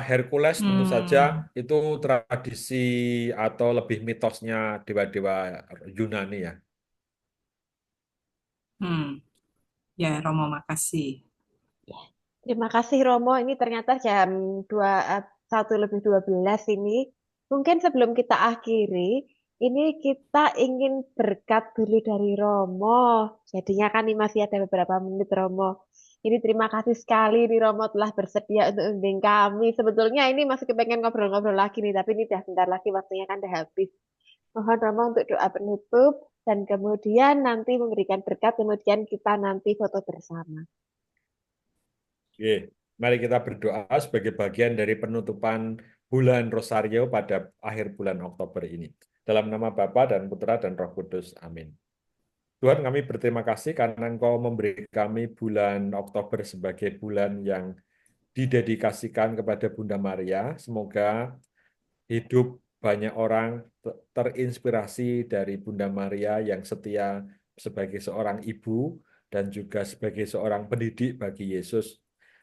Hercules tentu saja itu tradisi atau lebih mitosnya dewa-dewa Yunani ya. Ya, Romo, makasih. Terima kasih Romo, ini ternyata jam 1 lebih 12 ini. Mungkin sebelum kita akhiri, ini kita ingin berkat dulu dari Romo. Jadinya kan ini masih ada beberapa menit Romo. Ini terima kasih sekali nih Romo telah bersedia untuk membimbing kami. Sebetulnya ini masih kepengen ngobrol-ngobrol lagi nih, tapi ini udah bentar lagi waktunya kan udah habis. Mohon Romo untuk doa penutup dan kemudian nanti memberikan berkat, kemudian kita nanti foto bersama. Oke, mari kita berdoa sebagai bagian dari penutupan bulan Rosario pada akhir bulan Oktober ini. Dalam nama Bapa dan Putra dan Roh Kudus. Amin. Tuhan, kami berterima kasih karena Engkau memberi kami bulan Oktober sebagai bulan yang didedikasikan kepada Bunda Maria. Semoga hidup banyak orang terinspirasi dari Bunda Maria yang setia sebagai seorang ibu dan juga sebagai seorang pendidik bagi Yesus.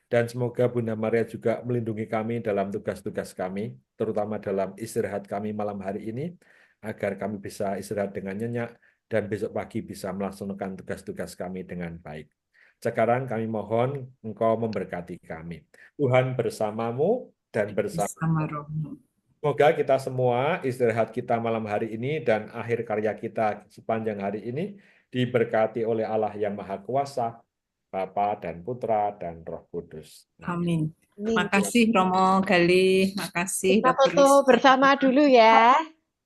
Dan semoga Bunda Maria juga melindungi kami dalam tugas-tugas kami, terutama dalam istirahat kami malam hari ini, agar kami bisa istirahat dengan nyenyak dan besok pagi bisa melaksanakan tugas-tugas kami dengan baik. Sekarang kami mohon Engkau memberkati kami. Tuhan bersamamu dan bersama. Romo. Semoga kita semua istirahat kita malam hari ini dan akhir karya kita sepanjang hari ini diberkati oleh Allah yang Maha Kuasa, Bapa dan Putra dan Roh Kudus. Amin. Makasih Romo Gali, makasih Kita Dr. foto Rizky. bersama dulu ya.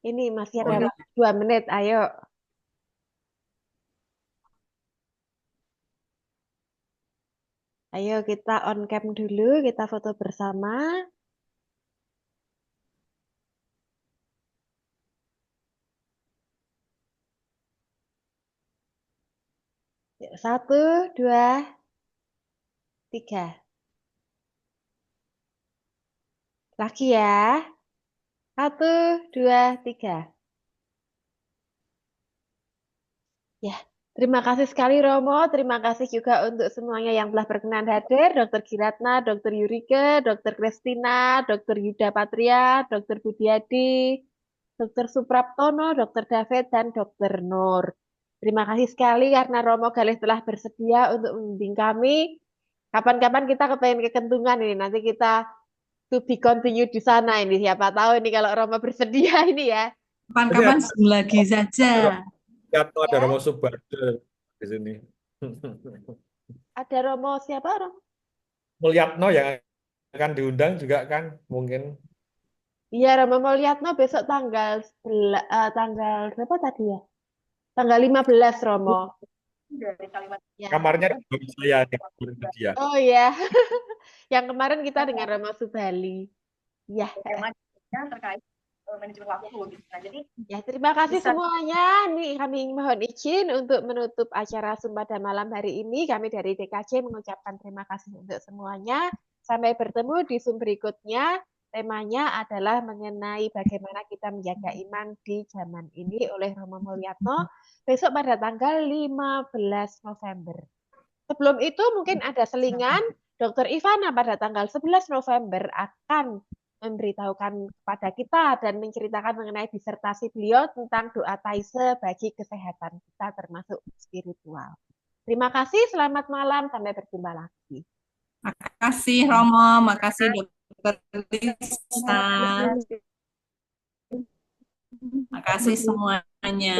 Ini masih ada waktu 2 menit, ayo. Ayo kita on cam dulu, kita foto bersama. Yuk, 1, 2, 3. Lagi ya. 1, 2, 3. Ya, terima kasih sekali Romo. Terima kasih juga untuk semuanya yang telah berkenan hadir. Dr. Giratna, Dr. Yurike, Dr. Kristina, Dr. Yuda Patria, Dr. Budiadi, Dr. Supraptono, Dr. David, dan Dr. Nur. Terima kasih sekali karena Romo Galih telah bersedia untuk membimbing kami. Kapan-kapan kita kepengen kekentungan ini. Nanti kita to be continued di sana ini. Siapa tahu ini kalau Romo bersedia ini ya. Kapan-kapan Zoom lagi saja. Lihat ada Romo Subarde di sini. Ada Romo siapa, Romo? Mulyatno yang akan diundang juga kan mungkin. Iya, Romo Mulyatno besok tanggal berapa tadi ya? Tanggal 15, Romo. Ya. Kamarnya di bawah saya di kamar dia. Oh ya, yang kemarin kita dengan Romo Subali. Ya, ya, terima kasih semuanya. Nih, kami mohon izin untuk menutup acara Sumbada Malam hari ini. Kami dari DKJ mengucapkan terima kasih untuk semuanya. Sampai bertemu di Zoom berikutnya. Temanya adalah mengenai bagaimana kita menjaga iman di zaman ini oleh Romo Mulyatno. Besok pada tanggal 15 November. Sebelum itu mungkin ada selingan, Dr. Ivana pada tanggal 11 November akan memberitahukan kepada kita dan menceritakan mengenai disertasi beliau tentang doa taise bagi kesehatan kita termasuk spiritual. Terima kasih, selamat malam, sampai berjumpa lagi. Makasih Romo, makasih Dokter Lisa, makasih semuanya.